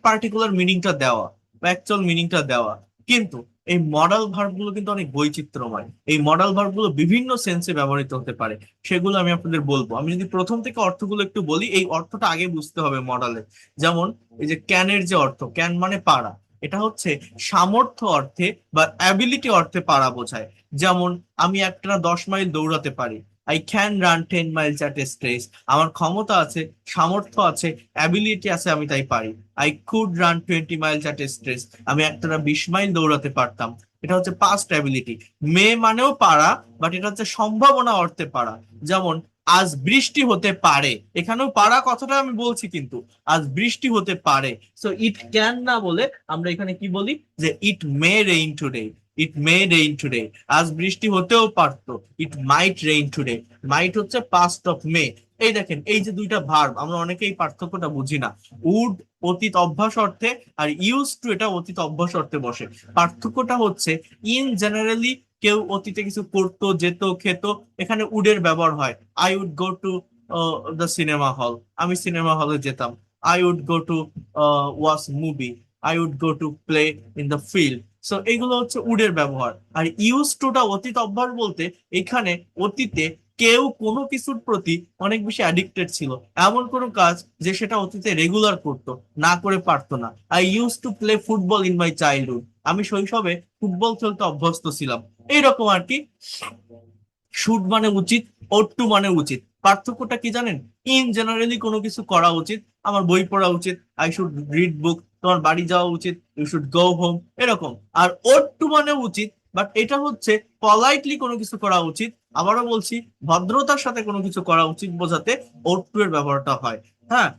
পার্টিকুলার মিনিংটা দেওয়া বা অ্যাকচুয়াল মিনিংটা দেওয়া। কিন্তু এই মডাল ভার্ব গুলো কিন্তু অনেক বৈচিত্র্যময়। এই মডাল ভার্ব গুলো বিভিন্ন সেন্সে ব্যবহৃত হতে পারে, সেগুলো আমি আপনাদের বলবো। আমি যদি প্রথম থেকে অর্থগুলো একটু বলি, এই অর্থটা আগে বুঝতে হবে মডালে। যেমন এই যে ক্যানের যে অর্থ, ক্যান মানে পারা, এটা হচ্ছে সামর্থ্য অর্থে বা অ্যাবিলিটি অর্থে পারা বোঝায়। যেমন আমি একটা 10 মাইল দৌড়াতে পারি, I can run 10 Miles at a stretch. আমার ক্ষমতা আছে, সামর্থ্য আছে, অ্যাবিলিটি আছে, আমি তাই পারি। I could run 20 Miles at a stretch, আমি একটা 20 মাইল দৌড়াতে পারতাম। এটা হচ্ছে পাস্ট অ্যাবিলিটি। মে মানেও পারা, বাট এটা হচ্ছে সম্ভাবনা অর্থে পারা। যেমন আজ বৃষ্টি হতে পারে, এখানেও পারা কথাটা আমি বলছি, কিন্তু আজ বৃষ্টি হতে পারে। সো ইট ক্যান না বলে আমরা এখানে কি বলি, যে ইট মে রেইন টুডে। ইট মে রেইন টুডে, আজ বৃষ্টি হতেও পারতো। ইট মাইট রেইন টুডে, মাইট হচ্ছে পাস্ট অফ মে। এই দেখেন, এই যে দুইটা ভার্ব, আমরা অনেকেই পার্থক্যটা বুঝি না। উড অতীত অভ্যাস অর্থে, আর ইউজ টু এটা অতীত অভ্যাস অর্থে বসে। পার্থক্যটা হচ্ছে, ইন জেনারেলি কেউ অতীতে কিছু করতো, যেত, খেত, এখানে উডের ব্যবহার হয়। I would go to the cinema hall, আমি সিনেমা হলে যেতাম। I would go to watch movie, I would go to play in the field. So এগুলো হচ্ছে উডের ব্যবহার। আর ইউজ টুটা অতীত অভ্যাস বলতে, এখানে অতীতে কেউ কোনো কিছুর প্রতি অনেক বেশি অ্যাডিক্টেড ছিল, এমন কোনো কাজ যে সেটা অতীতে রেগুলার করতো, না করে পারতো না। I use to play football in my childhood, আমি শৈশবে ফুটবল খেলতে অভ্যস্ত ছিলাম। এইরকম আর কি। শুড মানে উচিত, ওট টু মানে উচিত। পার্থক্যটা কি জানেন? ইন জেনারেলি কোনো কিছু করা উচিত, আমার বই পড়া উচিত, আই শুড রিড বুক, তোমার বাড়ি যাওয়া উচিত, ইউ শুড গো হোম, এরকম। আর ওট টু মানে উচিত, বাট এটা হচ্ছে পলাইটলি কোনো কিছু করা উচিত। আবারও বলছি, ভদ্রতার সাথে কোনো কিছু করা উচিত বোঝাতে ওট টু এর ব্যবহারটা হয়। হ্যাঁ,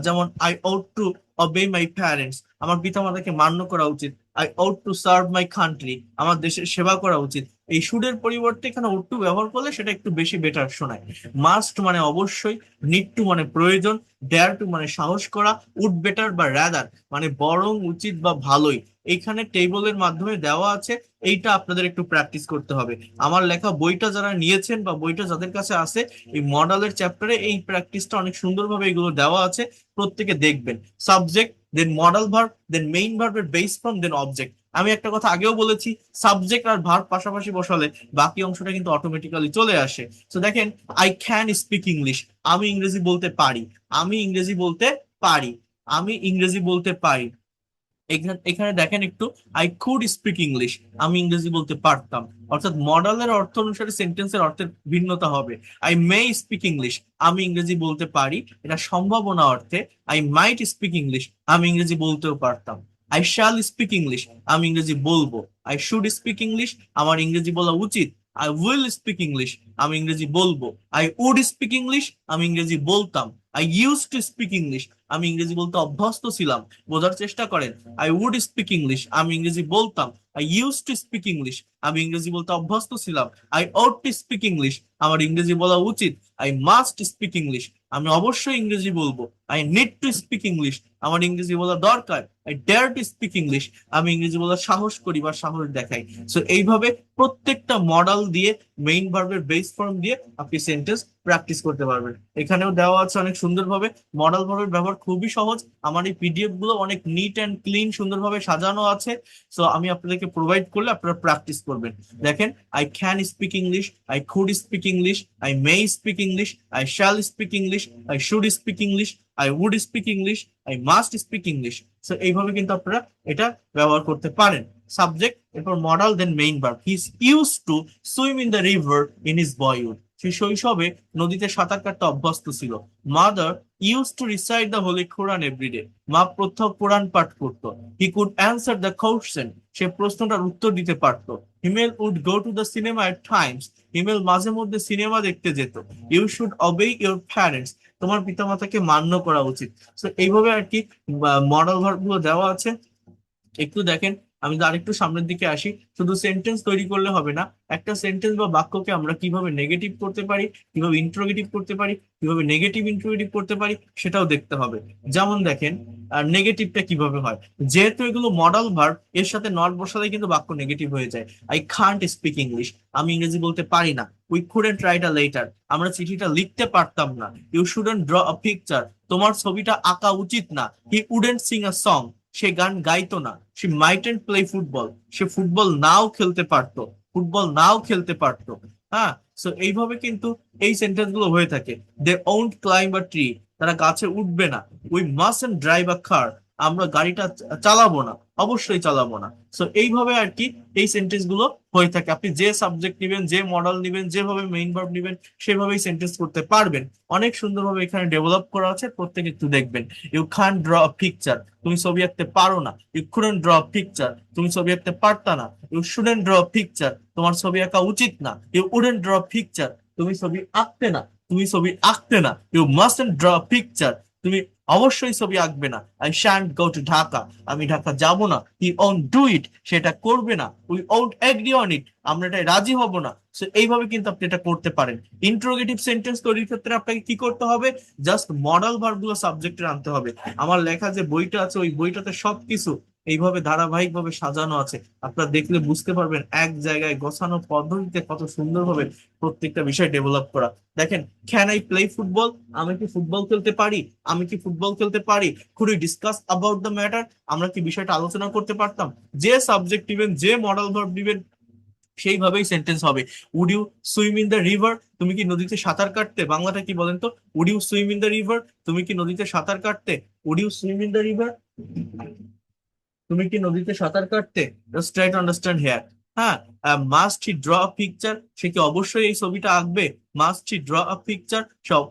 যেমন I ought to obey my parents, আমার পিতামাতাকে মান্য করা উচিত। I ought to serve my country, আমার দেশের সেবা করা উচিত। এই শুডের পরিবর্তে এখানে উড টু ব্যবহার করলে সেটা একটু বেশি বেটার শোনায়। মাস্ট মানে অবশ্যই, নিড টু মানে প্রয়োজন, ডেয়ার টু মানে সাহস করা, উড বেটার বা রাদার মানে বরং, উচিত বা ভালোই। এইখানে টেবলের মাধ্যমে দেওয়া আছে, এইটা আপনাদের একটু প্র্যাকটিস করতে হবে। আমার লেখা বইটা যারা নিয়েছেন বা বইটা যাদের কাছে আছে, এই মডেলের চ্যাপ্টারে এই প্র্যাকটিসটা অনেক সুন্দরভাবে এগুলো দেওয়া আছে, প্রত্যেকে দেখবেন। সাবজেক্ট, দেন মডেল ভার্ব, দেন মেইন ভার্বের বেস ফর্ম, দেন অবজেক্ট। আমি একটা কথা আগেও বলেছি, সাবজেক্ট আর ভার্ব পাশাপাশি বসালে বাকি অংশটা কিন্তু অটোমেটিক্যালি চলে আসে। তো দেখেন, আই ক্যান স্পিক ইংলিশ, আমি ইংরেজি বলতে পারি, আমি ইংরেজি বলতে পারি, আমি ইংরেজি বলতে পারি। এখানে এখানে দেখেন একটু, আই কুড স্পিক ইংলিশ, আমি ইংরেজি বলতে পারতাম। অর্থাৎ মডেলের অর্থ অনুসারে সেন্টেন্সের অর্থের ভিন্নতা হবে। আই মে স্পিক ইংলিশ, আমি ইংরেজি বলতে পারি, এটা সম্ভাবনা অর্থে। আই মাইট স্পিক ইংলিশ, আমি ইংরেজি বলতেও পারতাম। আই শ্যাল স্পিক ইংলিশ, আমি ইংরেজি বলবো। আই শুড স্পিক ইংলিশ, আমার ইংরেজি বলা উচিত। আই উইল স্পিক ইংলিশ, আমি ইংরেজি বলবো। আই উড স্পিক ইংলিশ, আমি ইংরেজি বলতাম। I use two speak English, আমি ইংরেজি বলতে অভ্যস্ত ছিলাম। বোঝার চেষ্টা করেন, আই উড স্পিক ইংলিশ, আমি ইংরেজি বলতাম। I use two speak English, আমি ইংরেজি বলতে অভ্যস্ত ছিলাম। I ought two speak English, আমার ইংরেজি বলা উচিত। আই মাস্ট স্পিক ইংলিশ, আমি অবশ্যই ইংরেজি বলবো। I need to speak English, আমার ইংরেজি বলা দরকার। I dare to speak English, আমি ইংরেজি বলার সাহস করি বা সাহস দেখাই। সো এইভাবে প্রত্যেকটা মডেল দিয়ে, মেইন ভার্বের বেস ফর্ম দিয়ে আপনি সেন্টেন্স প্র্যাকটিস করতে পারবেন। এখানেও দেওয়া আছে অনেক সুন্দরভাবে। মডেল ভার্বের ব্যবহার খুবই সহজ। আমার এই পিডিএফ গুলো অনেক নিট অ্যান্ড ক্লিন সুন্দরভাবে সাজানো আছে। সো আমি আপনাদেরকে প্রোভাইড করলে আপনারা প্র্যাকটিস করবেন। দেখেন, I can speak English, I could speak English, I may speak English, I shall speak English, I should speak English, I would speak English, I must speak English. So এইভাবে কিন্তু আপনারা এটা ব্যবহার করতে পারেন। সাবজেক্ট, এরপর model, then main verb. He is use to swim in the river in his boyhood, সে শৈশবে নদীতে সাঁতার কাটতে অভ্যস্ত ছিল। Mother use to recite the holy Quran everyday, মা প্রত্যহ কোরআন পাঠ করতো। He could answer the question, সে প্রশ্নটার উত্তর দিতে পারতো। Himel would go to the cinema at times, Himel মাঝে মধ্যে সিনেমা দেখতে যেত। You should obey your parents, তোমার পিতামাতাকে মান্য করা উচিত। তো এইভাবে আর কি মডেল ভার্ব গুলো দেওয়া আছে। একটু দেখেন, আমি যদি আরেকটু সামনের দিকে আসি, শুধু সেন্টেন্স তৈরি করলে হবে না, একটা সেন্টেন্স বা বাক্যকে আমরা কিভাবে নেগেটিভ করতে পারি, কিভাবে ইন্ট্রোগেটিভ করতে পারি, কিভাবে নেগেটিভ ইন্ট্রোগেটিভ করতে পারি, সেটাও দেখতে হবে। যেমন দেখেন, নেগেটিভটা কিভাবে হয়, যেহেতু এগুলো মডেল ভার্ব, এর সাথে নট বসালে কিন্তু বাক্য নেগেটিভ হয়ে যায়। আই কান্ট স্পিক ইংলিশ, আমি ইংরেজি বলতে পারি না। We couldn't write a letter, আমরা চিঠিটা লিখতে পারতাম না। You shouldn't draw a picture, তোমার ছবিটা আঁকা উচিত না। He wouldn't sing a song, সে গান গাইতো না। সে মাইটেন্ট প্লে ফুটবল, সে ফুটবল নাও খেলতে পারতো, ফুটবল নাও খেলতে পারতো। হ্যাঁ, সো এইভাবে কিন্তু এই সেন্টেন্স গুলো হয়ে থাকে। They won't climb a tree, তারা গাছে উঠবে না। উই মাস্টন্ট ড্রাইভ আ কার, আমরা গাড়িটা চালাবো না, অবশ্যই চালাবো না। সো এইভাবে আর কি এই সেন্টেন্স গুলো হয়ে থাকে। আপনি যে সাবজেক্ট নিবেন, যে মডেল নিবেন, যেভাবে মেইন ভার্ব নিবেন, সেভাবেই সেন্টেন্স করতে পারবেন। অনেক সুন্দরভাবে এখানে ডেভেলপ করা আছে, প্রত্যেকে একটু দেখবেন। You can draw a picture, তুমি ছবি আঁকতে পারো না। ইউ কুডন্ট ড্র পিকচার, তুমি ছবি আঁকতে পারতা না। ইউ শুডেন্ট ড্র পিকচার, তোমার ছবি আঁকা উচিত না। ইউ উডেন্ট ড্র পিকচার, তুমি ছবি আঁকতে না, তুমি ছবি আঁকতে না। ইউ মাস্টন্ট ড্র পিকচার, তুমি অবশ্যই ছবি আঁকবে না। I shan't go to Dhaka, আমি ঢাকা যাব না। হি ওন্ট ডু ইট, সেটা করবে না। We won't agri on it, আমরা এটা রাজি হব না। সো এইভাবে কিন্তু আপনি এটা করতে পারেন। ইন্ট্রোগেটিভ সেন্টেন্স তৈরির ক্ষেত্রে আপনাকে কি করতে হবে, জাস্ট মডেল ভার্ব গুলো সাবজেক্টে আনতে হবে। আমার লেখা যে বইটা আছে, ওই বইটাতে সবকিছু এইভাবে ধারাবাহিক ভাবে সাজানো আছে। আপনারা দেখলে বুঝতে পারবেন এক জায়গায় গোছানো পদ্ধতিতে কত সুন্দরভাবে প্রত্যেকটা বিষয় ডেভেলপ করা। দেখেন, ক্যান আই প্লে ফুটবল, আমি কি ফুটবল খেলতে পারি, আমি কি ফুটবল খেলতে পারি। Could we discuss about the matter, আমরা কি বিষয়টা আলোচনা করতে পারতাম। যে সাবজেক্ট দিবেন, যে মডেল ভার্ব দিবেন, সেইভাবেই সেন্টেন্স হবে। Would you swim in the river, তুমি কি নদীতে সাঁতার কাটতে, বাংলাটা কি বলেন তো। Would you swim in the river, তুমি কি নদীতে সাঁতার কাটতে। Would you swim in the river, তুমি কি নদীতে সাঁতার কাটতে। Just try to understand here. হ্যাঁ, must he draw a picture, সে কি অবশ্যই এই ছবিটা আঁকবে। Must he draw a picture,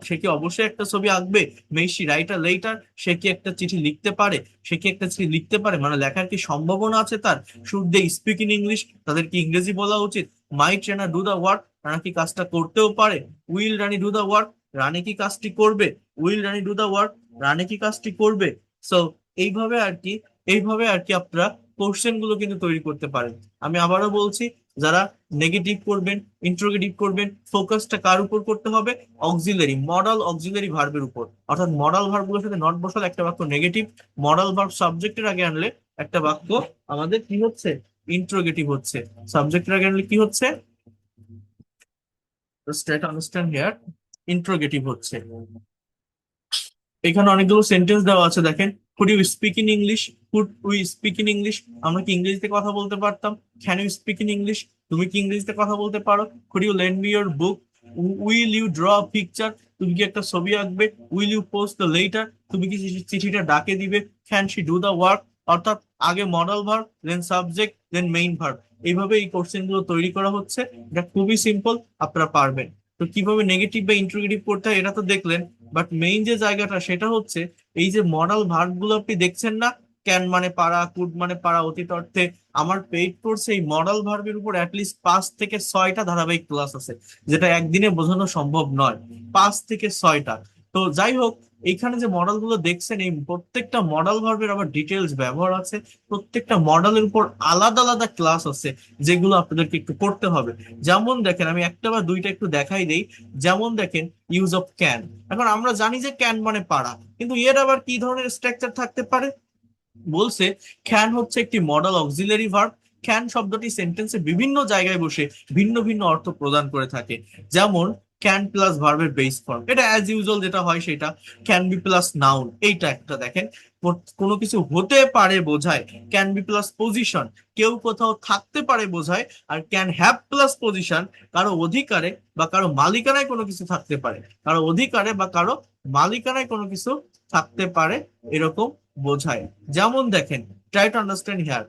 সে কি অবশ্যই একটা ছবি আঁকবে। মে শি রাইট আ লেটার, সে কি একটা চিঠি লিখতে পারে, সে কি একটা চিঠি লিখতে পারে, মানে লেখার কি সম্ভাবনা আছে তার। Should they speak in English, তাদের কি ইংরেজি বলা উচিত। Might Rana do the work, Rana কি কাজটা করতেও পারে। Will Rani do the work, Rani কি কাজটি করবে। Will Rani do the work, Rani কি কাজটি করবে। সো এইভাবে আর কি, এইভাবে আর কি আপনারা কোশ্চেন গুলো কিন্তু তৈরি করতে পারেন। আমি আবারও বলছি, যারা নেগেটিভ করবেন, ইন্ট্রোগেটিভ করবেন, ফোকাসটা কার উপর করতে হবে? অক্সিলারি, মডাল অক্সিলারি ভার্বের উপর। অর্থাৎ মডাল ভার্বগুলোর সাথে নট বসালে একটা বাক্য নেগেটিভ, মডাল ভার্ব সাবজেক্টের আগে আনলে একটা বাক্য আমাদের কি হচ্ছে? ইন্ট্রোগেটিভ হচ্ছে। সাবজেক্টের আগে আনলে কি হচ্ছে? স্টেট আন্ডারস্ট্যান্ড হিয়ার, ইন্ট্রোগেটিভ হচ্ছে। এখানে অনেকগুলো সেন্টেন্স দেওয়া আছে, দেখেন। Could you speak in English? Could we speak in English? আমরা কি ইংরেজিতে কথা বলতে পারতাম? Can you speak in English? তুমি কি ইংরেজিতে কথা বলতে পারো? Could you lend me your book? Will you draw picture? তুমি কি একটা ছবি আঁকবে? Will you post the letter? তুমি কি চিঠিটা ডাকে দিবে? Can she do the work? অর্থাৎ আগে modal verb, then subject, then main verb. এইভাবে এই কোশ্চেন গুলো তৈরি করা হচ্ছে। এটা খুবই সিম্পল, আপনারা পারবেন। তো কিভাবে নেগেটিভ বা ইন্ট্রোগেটিভ করতে হয় এটা তো দেখলেন, বাট মেইন যে জায়গাটা সেটা হচ্ছে এই যে মডাল ভার্ব গুলো আপনি দেখছেন না, ক্যান মানে পারা, কুড মানে পারা অতীত অর্থে। আমার পেইড কোর্সে এই মডাল ভার্বের উপর অ্যাটলিস্ট 5 থেকে 6টা ধারাবাহিক ক্লাস আছে, যেটা একদিনে বোঝানো সম্ভব নয়। 5 থেকে 6টা। তো যাই হোক, এইখানে যে মডেল গুলো দেখছেন, এই প্রত্যেকটা মডাল ভার্বের আবার ডিটেলস ব্যবহার আছে। প্রত্যেকটা মডেলের উপর আলাদা আলাদা ক্লাস আছে, যেগুলো আপনাদেরকে একটু করতে হবে। যেমন দেখেন, আমি একটা বা দুইটা একটু দেখাই দেই। যেমন দেখেন, ইউজ অফ ক্যান। এখন আমরা জানি যে ক্যান মানে পারা, কিন্তু এর আবার কি ধরনের স্ট্রাকচার থাকতে পারে? বলছে ক্যান হচ্ছে একটি মডাল অক্সিলারি ভার্ব। ক্যান শব্দটি সেন্টেন্সে বিভিন্ন জায়গায় বসে ভিন্ন ভিন্ন অর্থ প্রদান করে থাকে। যেমন ক্যান প্লাস ভার্বের বেস ফর্ম, এটা অ্যাজ ইউজুয়াল যেটা হয় সেটা। ক্যান বি প্লাস নাউন, এইটা একটা দেখেন। কোনো কিছু হতে পারে বোঝায়, ক্যান বি প্লাস পজিশন, কেউ কোথাও থাকতে পারে বোঝায়। আর ক্যান হ্যাভ প্লাস পজিশন, কারো অধিকারে বা কারো মালিকানায় কোনো কিছু থাকতে পারে, কারো অধিকারে বা কারো মালিকানায় কোনো কিছু থাকতে পারে, এরকম বোঝায়। যেমন দেখেন, try to understand here,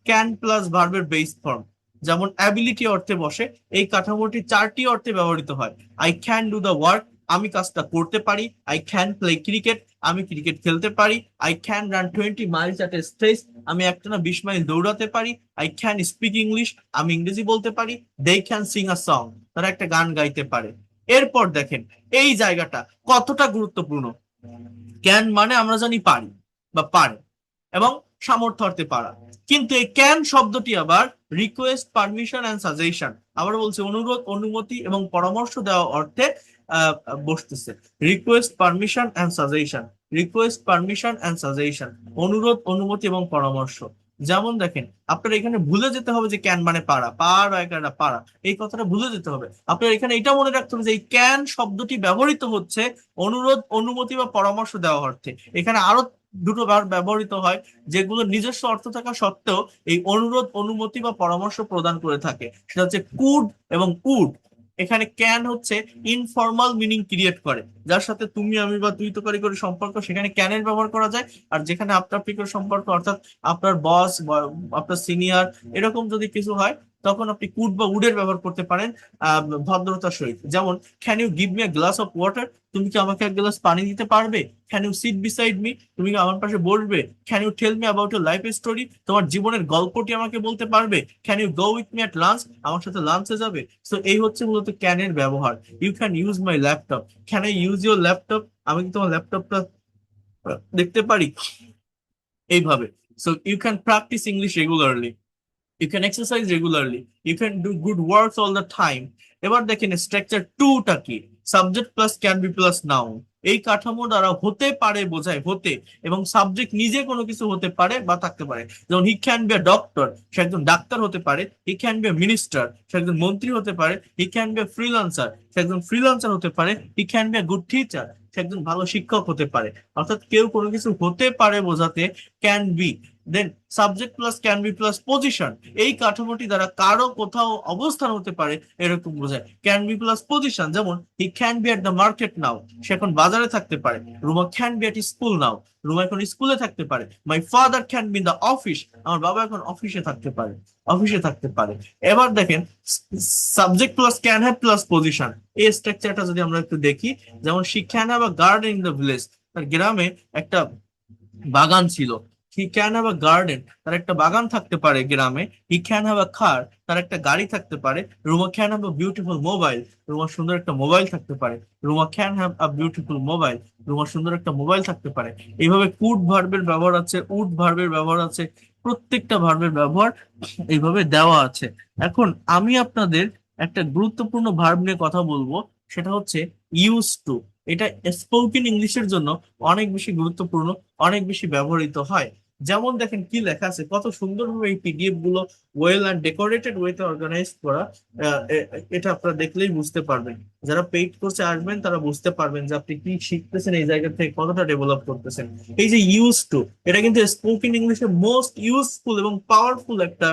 can plus ভার্বের বেস ফর্ম যেমন অ্যাবিলিটি অর্থে বসে, এই কাঠামোটি 4টি অর্থে ব্যবহৃত হয়। I can do the work, আমি কাজটা করতে পারি। আই ক্যান প্লে ক্রিকেট, আমি ক্রিকেট খেলতে পারি। I can run 20 Miles at a stretch, আমি একটানা 20 মাইল দৌড়াতে পারি। আই ক্যান স্পিক ইংলিশ, আমি ইংরেজি বলতে পারি। They can sing a song, তারা একটা গান গাইতে পারে। এরপর দেখেন এই জায়গাটা কতটা গুরুত্বপূর্ণ। ক্যান মানে আমরা জানি পারি বা পারে, এবং সামর্থ্য অর্থে পারা। কিন্তু এই ক্যান শব্দটি আবার রিকোয়েস্ট, পারমিশন এন্ড সাজেশন, আবার বলছে অনুরোধ, অনুমতি এবং পরামর্শ দেওয়া অর্থে আহ, বসতেছে। Request, permission and suggestion, request, permission and suggestion, অনুরোধ, অনুমতি এবং পরামর্শ। যেমন দেখেন, আপনার এখানে ভুলে যেতে হবে যে ক্যান মানে পারা, পারা পারা, এই কথাটা ভুলে যেতে হবে। আপনার এখানে এটা মনে রাখতে হবে যে এই ক্যান শব্দটি ব্যবহৃত হচ্ছে অনুরোধ, অনুমতি বা পরামর্শ দেওয়া অর্থে। এখানে আরো দুটো ভার্ব ব্যবহৃত হয়, যেগুলো নিজস্ব অর্থ থাকা সত্ত্বেও এই অনুরোধ, অনুমতি বা পরামর্শ প্রদান করে থাকে। সেটা হচ্ছে কুড এবং উড। এখানে ক্যান হচ্ছে ইনফর্মাল মিনিং ক্রিয়েট করে, যার সাথে তুমি, আমি বা তুই তকারি করে সম্পর্ক, সেখানে ক্যানের ব্যবহার করা যায়। আর যেখানে আপনা আপনি করে সম্পর্ক, অর্থাৎ আপনার বস, আপনার সিনিয়র, এরকম যদি কিছু হয়, তখন আপনি কুড বা উডের ব্যবহার করতে পারেন ভদ্রতার সহিত। যেমন, can you give me a glass of water, তুমি কি আমাকে এক গ্লাস পানি দিতে পারবে? Can you sit beside me, তুমি কি আমার পাশে বসবে? Can you tell me about your life story, তোমার জীবনের গল্পটি আমাকে বলতে পারবে? Can you go with me at lunch, আমার সাথে লাঞ্চে যাবে? সো এই হচ্ছে মূলত ক্যানের ব্যবহার। You can use my laptop, can I use your laptop, আমি কি তোমার ল্যাপটপটা দেখতে পারি? এইভাবে। So you can practise English regularly, you can exercise regularly, you can do good works all the time. এবার দেখেন স্ট্রাকচার টুটা কি, subject plus can be plus noun. এই কাঠামো দ্বারা হতে পারে বোঝায় হতে, এবং সাবজেক্ট নিজে কোনো কিছু হতে পারে বা থাকতে পারে। যেমন he can be a doctor, সে একজন ডাক্তার হতে পারে। He can be a minister, সে একজন মন্ত্রী হতে পারে। He can be a freelancer, সে একজন ফ্রিল্যান্সার হতে পারে। He can be a good teacher, সে একজন ভালো শিক্ষক হতে পারে। অর্থাৎ কেউ কোনো কিছু হতে পারে বোঝাতে can be, then subject plus can be plus position, এই কাঠামোটি দ্বারা কারো কোথাও অবস্থান হতে পারে এরকম বোঝায়। ক্যান বি প্লাস পজিশন, যেমন he can be at the market now, সে এখন বাজারে থাকতে পারে। Ruma can be at school now, Ruma এখন স্কুলে থাকতে পারে। My father can be in the office, আমার বাবা এখন অফিসে থাকতে পারে, অফিসে থাকতে পারে। এবার দেখেন, subject plus can have plus position, এই স্ট্রাকচারটা যদি আমরা একটু দেখি। যেমন she can have a garden in the village, তার গ্রামে একটা বাগান ছিল। He can have a garden, তার একটা বাগান থাকতে পারে গ্রামে। হি ক্যান হ্যাভ আ কার, তার একটা গাড়ি থাকতে পারে। Ruma can have a beautiful mobile, Ruma সুন্দর একটা মোবাইল থাকতে পারে। Ruma can have a beautiful mobile, Ruma সুন্দর একটা মোবাইল থাকতে পারে। এইভাবে কুড ভার্বের ব্যবহার আছে, উড ভার্বের ব্যবহার আছে, প্রত্যেকটা ভার্বের ব্যবহার এইভাবে দেওয়া আছে। এখন আমি আপনাদের একটা গুরুত্বপূর্ণ ভার্ব নিয়ে কথা বলবো, সেটা হচ্ছে ইউজ টু। এটা স্পোকেন ইংলিশের জন্য অনেক বেশি গুরুত্বপূর্ণ, অনেক বেশি ব্যবহৃত হয়। যেমন দেখেন কি লেখা আছে, কত সুন্দরভাবে এই পিডিএফ গুলো ওয়েল অ্যান্ড ডেকোরেটেড ওয়েতে অর্গানাইজ করা। এটা আপনারা দেখলেই বুঝতে পারবেন। যারা পেইড কোর্সে আসবেন তারা বুঝতে পারবেন যে আপনি কি শিখতেছেন, এই জায়গা থেকে কতটা ডেভেলপ করতেছেন। এই যে ইউজ টু, এটা কিন্তু স্পোকেন ইংলিশে মোস্ট ইউজফুল এবং পাওয়ারফুল একটা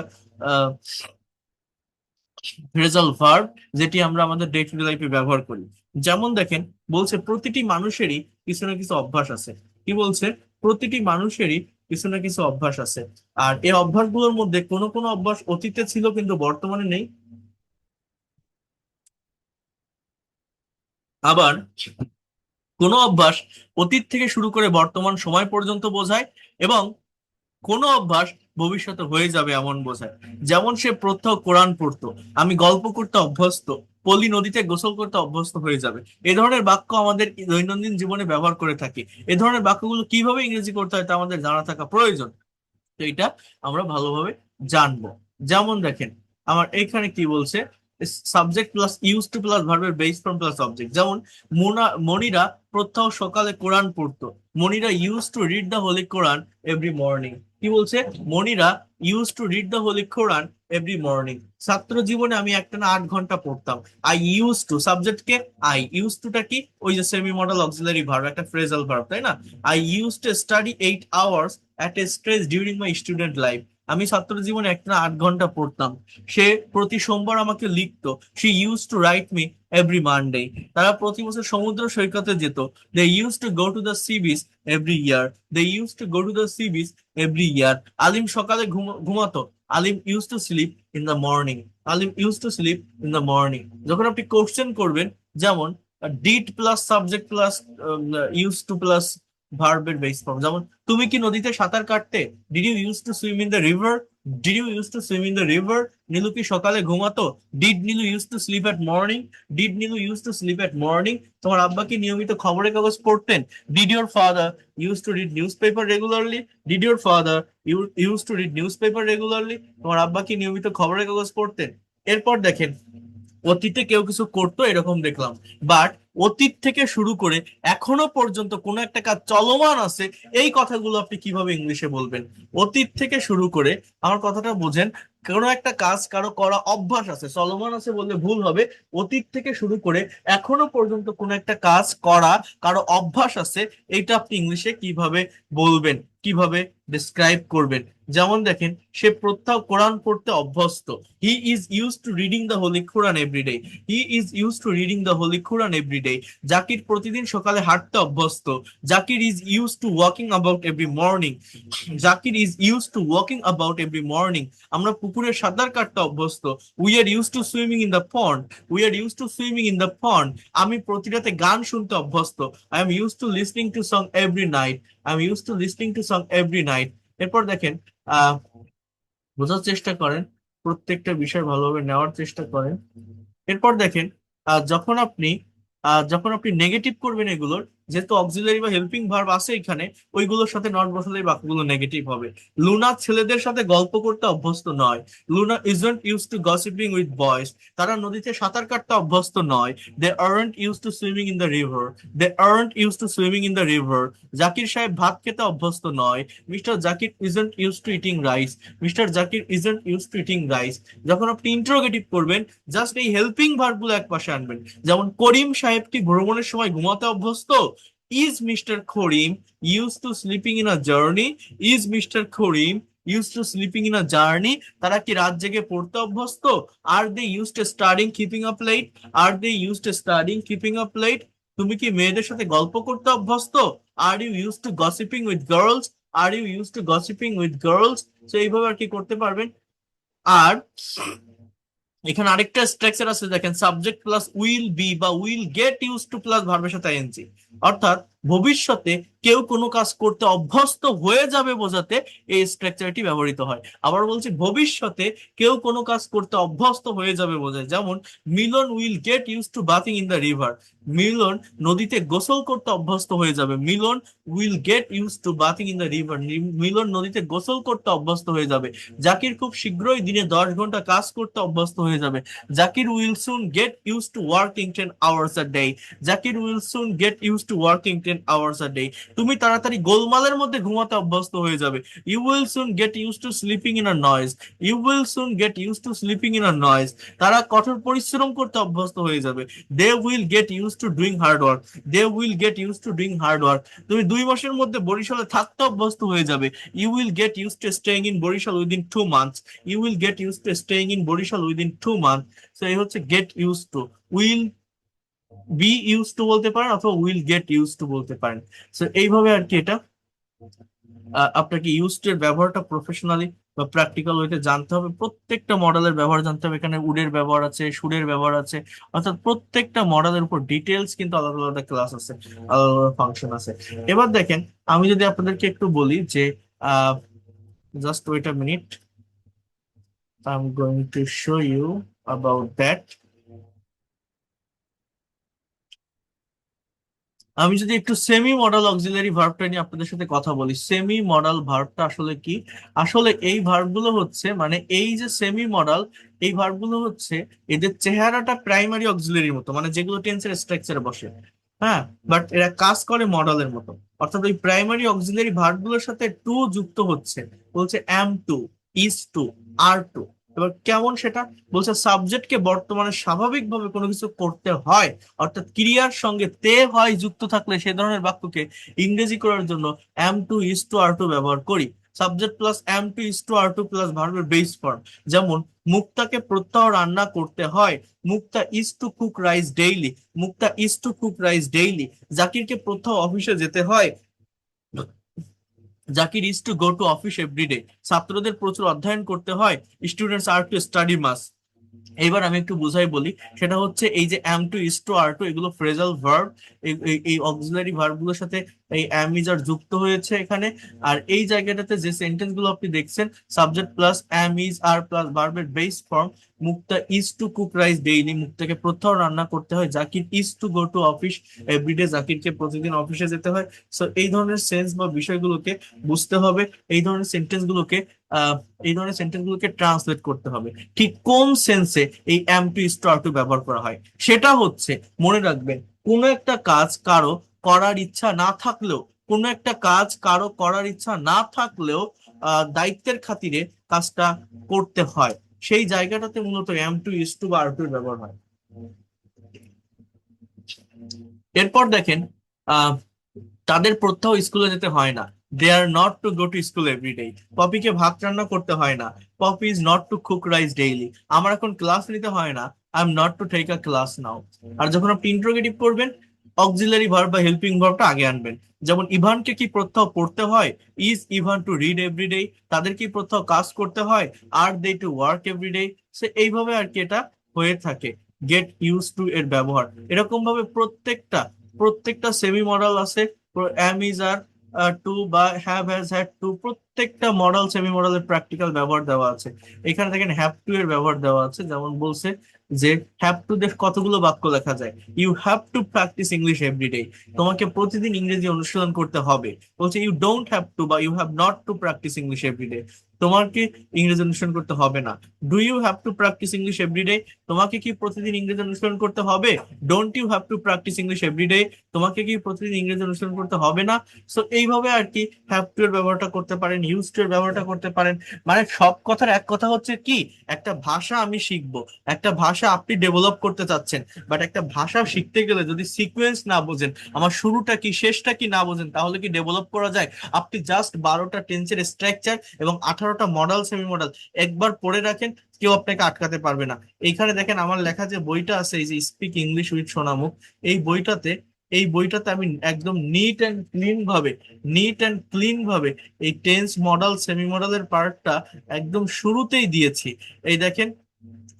ফ্রেজাল ভার্ব, যেটি আমরা আমাদের ডে টু ডে লাইফে ব্যবহার করি। যেমন দেখেন, বলছে প্রতিটি মানুষেরই কিছু না কিছু অভ্যাস আছে। কি বলছে? প্রতিটি মানুষেরই কিছু না কিছু অভ্যাস আছে। আর এই অভ্যাসগুলোর মধ্যে কোনো কোনো অভ্যাস অতীতে ছিল কিন্তু বর্তমানে নেই। আবার কোনো অভ্যাস অতীত থেকে শুরু করে বর্তমান সময় পর্যন্ত বোঝায়, এবং কোনো অভ্যাস ভবিষ্যতে হয়ে যাবে এমন বোঝায়। যেমন সে প্রত্যহ কোরআন পড়তো, আমি গল্প করতে অভ্যস্ত, পলি নদীতে গোসল করতে অভ্যস্ত হয়ে যাবে। এই ধরনের বাক্য আমাদের দৈনন্দিন জীবনে ব্যবহার করে থাকি। এই ধরনের বাক্যগুলো কিভাবে ইংরেজি করতে হয় তা আমাদের জানা থাকা প্রয়োজন। তো এটা আমরা ভালোভাবে জানবো। যেমন দেখেন, আমার এখানে কি বলছে, subject plus use to plus ভার্বের বেস ফর্ম প্লাস অবজেক্ট। যেমন মনিরা প্রত্যহ সকালে কোরআন পড়তো। Monira use to read the holy Quran every morning. কি বলছে? Monira use to read the holy Quran every morning. ছাত্র জীবনে আমি একটানা 8 ঘন্টা পড়তাম। I use two, subject K I, use টুটা কি? ওই যে সেমি মডেল অক্সিলারি ভার্ব, একটা ফ্রেজাল ভার্ব, তাই না? I use to study 8 hours at a stress during my student life. আমি ছাত্র জীবনে একটা 8 ঘন্টা পড়তাম। সে প্রতি সোমবার আমাকে লিখতো। She use to write me every Monday. তারা প্রতি বছর সমুদ্র সৈকতে যেত। They use to go to the sea beach every year. They use to go to the sea beach every year. Alim সকালে ঘুমাতো। Alim use to sleep in the morning. Alim use to sleep in the morning. যখন আপনি question করবেন, যেমন did plus subject plus use to plus ভার্বের base form. যেমন, তুমি কি নদীতে সাঁতার কাটতে? Did you use to swim in the river? Did you use to swim in the river? Nilu কি সকালে ঘুমাতো? Did Nilu use to sleep at morning? Did Nilu use to sleep at morning? তোমার আব্বা কি নিয়মিত খবরের কাগজ পড়তেন? Did your father use to read newspaper regularly? Did your father use to read newspaper regularly? তোমার আব্বা কি নিয়মিত খবরের কাগজ পড়তেন? এরপর দেখেন, অতীতে কেউ কিছু করতো এরকম দেখলাম, বাট অতীত থেকে শুরু করে এখনো পর্যন্ত কোনো একটা কাজ চলমান আছে, এই কথাগুলো আপনি কিভাবে ইংলিশে বলবেন? অতীত থেকে শুরু করে, আমার কথাটা বোঝেন, কোনো একটা কাজ কারো করা অভ্যাস আছে, চলমান আছে বললে ভুল হবে। অতীত থেকে শুরু করে এখনো পর্যন্ত কোনো একটা কাজ করা কারো অভ্যাস আছে, এইটা আপনি ইংলিশে কিভাবে বলবেন, কিভাবে ডিসক্রাইব করবেন? যেমন দেখেন, সে প্রত্যহ কোরআন পড়তে অভ্যস্ত। He is use to reading the holy Quran every day. He is use to reading the holy Quran every day. Zakir প্রতিদিন সকালে হাঁটতে অভ্যস্ত। Zakir is use to walking about every morning. Zakir is use to walking about every morning. আমরা পুকুরে সাঁতার কাটতে অভ্যস্ত। We are use to swimming in the pond. We are use to swimming in the pond. আমি প্রতি রাতে গান শুনতে অভ্যস্ত। I am use to listening to song every night. I am use to listening to song every night. এরপর দেখেন, বোঝার চেষ্টা করেন, প্রত্যেকটা বিষয় ভালোভাবে নেওয়ার চেষ্টা করেন। এরপর দেখেন, যখন আপনি নেগেটিভ করবেন এগুলোর, যেহেতু অক্সিলারি বা হেল্পিং ভার্ব আছে এখানে, ওইগুলোর সাথে নট বসালে এই বাক্যগুলো নেগেটিভ হবে। লুনা ছেলেদের সাথে গল্প করতে অভ্যস্ত নয়। Luna isn't use to gossiping with boys. তারা নদীতে সাঁতার কাটতে অভ্যস্ত নয়। They aren't use to swimming in the river. They aren't use to swimming in the river. Zakir সাহেব ভাত খেতে অভ্যস্ত নয়। Mister Zakir isn't use to eating rice. Mister Zakir isn't use to eating rice. যখন আপনি ইন্টারোগেটিভ করবেন, জাস্ট এই হেল্পিং ভার্ব গুলো এক পাশে আনবেন। যেমন, করিম সাহেব কি ভ্রমণের সময় ঘুমাতে অভ্যস্ত? Is mister Karim use to sleeping in a journey? Is mister Karim use to sleeping in a journey. তারা কি রাত জেগে পড়তে অভ্যস্ত? Are they use to studying keeping up late? Are they use to studying keeping up late. তুমি কি মেয়েদের সাথে গল্প করতে অভ্যস্ত? Are you use to gossiping with girls? Are you use to gossiping with girls? তো এইভাবে আর কি করতে পারবেন। আর এখানে আরেকটা স্ট্রাকচার আছে, দেখেন, সাবজেক্ট প্লাস উইল বি বা will get use to plus ভার্বের সাথে আইএনজি। অর্থাৎ ভবিষ্যতে কেউ কোনো কাজ করতে অভ্যস্ত হয়ে যাবে বোঝাতে এই স্ট্রাকচারটি ব্যবহৃত হয়। আবার বলছি, ভবিষ্যতে কেউ কোনো কাজ করতে অভ্যস্ত হয়ে যাবে বোঝায়। যেমন Milon will get use to bathing in the river. Milon নদীতে গোসল করতে অভ্যস্ত হয়ে যাবে। Milon will get use to bathing in the river. Milon নদীতে গোসল করতে অভ্যস্ত হয়ে যাবে। জাকির খুব শীঘ্রই দিনে 10 ঘন্টা কাজ করতে অভ্যস্ত হয়ে যাবে। Zakir will soon get use to working 10 hours a day। Zakir will soon get use to working 10 hours a day। তুমি তাড়াতাড়ি গোলমালের মধ্যে ঘুমাতে অভ্যস্ত হয়ে যাবে। You will soon get use to sleeping in a noise. You will soon get use to sleeping in a noise. তারা কঠোর পরিশ্রম করতে অভ্যস্ত হয়ে যাবে। They will get use to doing hard work. They will get use to doing hard work. তুমি 2 মাসের মধ্যে বরিশালে থাকতে অভ্যস্ত হয়ে যাবে। You will get use to staying in Barishal within 2 months। You will get use to staying in Barishal within 2 months। তো এই হচ্ছে get use to. Will be use to বলতে পারেন অথবা উইল গেট ইউজ টু বলতে পারেন। তো এইভাবে আর কি এটা আপনাকে ইউজ টু এর ব্যবহারটা প্রফেশনালি বা প্র্যাকটিক্যাল ওয়েতে জানতে হবে। প্রত্যেকটা মডেলের ব্যবহার জানতে হবে। এখানে উডের ব্যবহার আছে, সুডের ব্যবহার আছে, অর্থাৎ প্রত্যেকটা মডেলের উপর ডিটেলস কিন্তু আলাদা আলাদা ক্লাস আছে, আলাদা আলাদা ফাংশন আছে। এবার দেখেন, আমি যদি আপনাদেরকে একটু বলি যে just wait a minute, I am going to show you about that. আমি যদি একটু সেমি মডাল অক্সিলারি ভার্বটা নিয়ে আপনাদের সাথে কথা বলি, সেমি মডাল ভার্বটা আসলে কি? আসলে এই ভার্বগুলো হচ্ছে, মানে এই যে সেমি মডাল, এই ভার্বগুলো হচ্ছে এদের চেহারাটা প্রাইমারি অক্সিলারির মতো, মানে যেগুলো টেন্সের স্ট্রাকচারে বসে, হ্যাঁ, বাট এরা কাজ করে মডেলের মতো। অর্থাৎ ওই প্রাইমারি অক্সিলারি ভার্বগুলোর সাথে টু যুক্ত হচ্ছে। বলছে am to, is to, are to. এবার কেমন সেটা? বলছে সাবজেক্টকে বর্তমানে স্বাভাবিকভাবে কোনো কিছু করতে হয়, অর্থাৎ ক্রিয়ার সঙ্গে তে হয় যুক্ত থাকলে সে ধরনের বাক্যকে ইংরেজি করার জন্য am to is to are to ব্যবহার করি। Subject plus am to is to are to plus ভার্বের বেস ফর্ম। যেমন মুক্তাকে প্রত্যহ রান্না করতে হয়। Mukta is to cook rice daily. Mukta is to cook rice daily. জাকিরকে প্রত্যহ অফিসে যেতে হয়। Zakir is to go to office everyday. ছাত্রদের প্রচুর অধ্যয়ন করতে হয়। Students are to study much. এইবার আমি একটু বুঝাই বলি, সেটা হচ্ছে এই যে am to is to are to, এগুলো ফ্রেজাল ভার্ব। এই অক্সিলারি ভার্ব গুলোর সাথে এই অ্যাম ইজ আর যুক্ত হয়েছে এখানে। আর এই জায়গাটাতে যে সেন্টেন্স গুলো আপনি দেখছেন, subject plus am is are plus ভার্বের base form. Mukta is to cook rice daily. মুক্তাকে প্রত্যহ রান্না করতে হয়। Zakir is to go to office everyday. জাকিরকে প্রতিদিন অফিসে যেতে হয়। সো এই ধরনের সেন্স বা বিষয়গুলোকে বুঝতে হবে। এই ধরনের সেন্টেন্স গুলোকে আহ এই ধরনের সেন্টেন্স গুলোকে ট্রান্সলেট করতে হবে। ঠিক কোন সেন্সে এই am to is to are to ব্যবহার করা হয় সেটা হচ্ছে, মনে রাখবেন, কোনো একটা কাজ কারো করার ইচ্ছা না থাকলেও, কোনো একটা কাজ কারো করার ইচ্ছা না থাকলেও দায়িত্বের খাতিরে কাজটা করতে হয়, সেই জায়গাটাতে মূলত অ্যাম টু ইজ টু বা আর টু ব্যবহার হয়। এরপর দেখেন, আহ তাদের প্রত্যহ স্কুলে যেতে হয় না। They are not to go to school everyday. পপিকে ভাত রান্না করতে হয় না। Popi is not to cook rice daily. আমার এখন ক্লাস নিতে হয় না। I am not to take a class now. আর যখন আপনি ইন্ট্রোগেটিভ করবেন, অক্সিলারি ভার্ব বা হেল্পিং ভার্বটা আগে আনবেন। যেমন ইভানকে কি প্রত্যহ পড়তে হয়? Is Ivan to read everyday. তাদের কি প্রত্যহ কাজ করতে হয়? Are they two work everyday. সে এইভাবে আর কি এটা হয়ে থাকে। গেট ইউজ টু এর ব্যবহার এরকম ভাবে প্রত্যেকটা প্রত্যেকটা সেমি মডেল আছে। এম ইজ আর টু বা হ্যাভ হ্যাজ হ্যাড টু, প্রত্যেকটা মডেল সেমি মডেলের প্র্যাকটিক্যাল ব্যবহার দেওয়া আছে। এখানে দেখেন হ্যাভ টু এর ব্যবহার দেওয়া আছে। যেমন বলছে যে হ্যাভ টু দিয়ে কতগুলো বাক্য লেখা যায়। You have to practise English every day. তোমাকে প্রতিদিন ইংরেজি অনুশীলন করতে হবে। বলছে ইউ ডোন্ট হ্যাভ টু বা you have not to practise English every day. তোমাকে ইংরেজি অনুশীলন করতে হবে না। Do you have to practise English every day. তোমাকে কি প্রতিদিন ইংরেজি অনুশীলন করতে হবে? Don't you have to practise English every day. তোমাকে কি প্রতিদিন ইংরেজি অনুশীলন করতে হবে না? সো এইভাবে আর কি হ্যাভ টু এর ব্যবহারটা করতে পারেন, ইউজ টু এর ব্যবহারটা করতে পারেন। মানে সব কথার এক কথা হচ্ছে কি, একটা ভাষা আমি শিখবো, একটা ভাষা আপনি ডেভেলপ করতে চাচ্ছেন, বাট একটা ভাষা শিখতে গেলে যদি সিকোয়েন্স না বোঝেন, আমার শুরুটা কি শেষটা কি না বোঝেন, তাহলে কি ডেভেলপ করা যায়? আপনি জাস্ট 12টা টেন্সের স্ট্রাকচার এবং 18টা মডেল সেমি মডেল একবার পড়ে রাখেন, কেউ আপনাকে আটকাতে পারবে না। এইখানে দেখেন আমার লেখা যে বইটা আছে, এই যে স্পিক ইংলিশ উইথ সোনামুখ, এই বইটাতে এই বইটাতে আমি একদম নিট অ্যান্ড ক্লিন ভাবে এই টেন্স মডেল সেমি মডেলের পার্টটা একদম শুরুতেই দিয়েছি। এই দেখেন,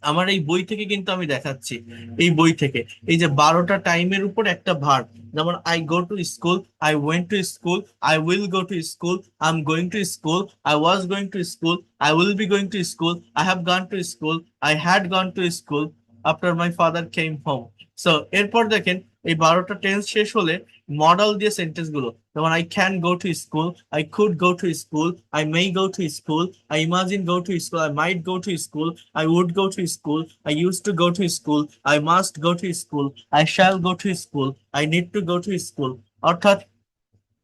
আমার এই বই থেকে কিন্তু আমি দেখাচ্ছি। এই বই থেকে এই যে 12টা টাইমের উপর একটা ভার্ব, যেমন I go to school, I went to school, I will go to school, I am going two school, I was going to school, I will be going to school, I have gone to school, I had gone to school after my father came home. So এরপর দেখেন এই 12টা tense শেষ হলে modal দিয়ে sentence গুলো, যেমন I can go to school, I could go to school, I may go to school, I imagine go to school, I might go to school, I would go to school, I use to go to school, I must go to school, I shall go to school, I need to go to school. অর্থাৎ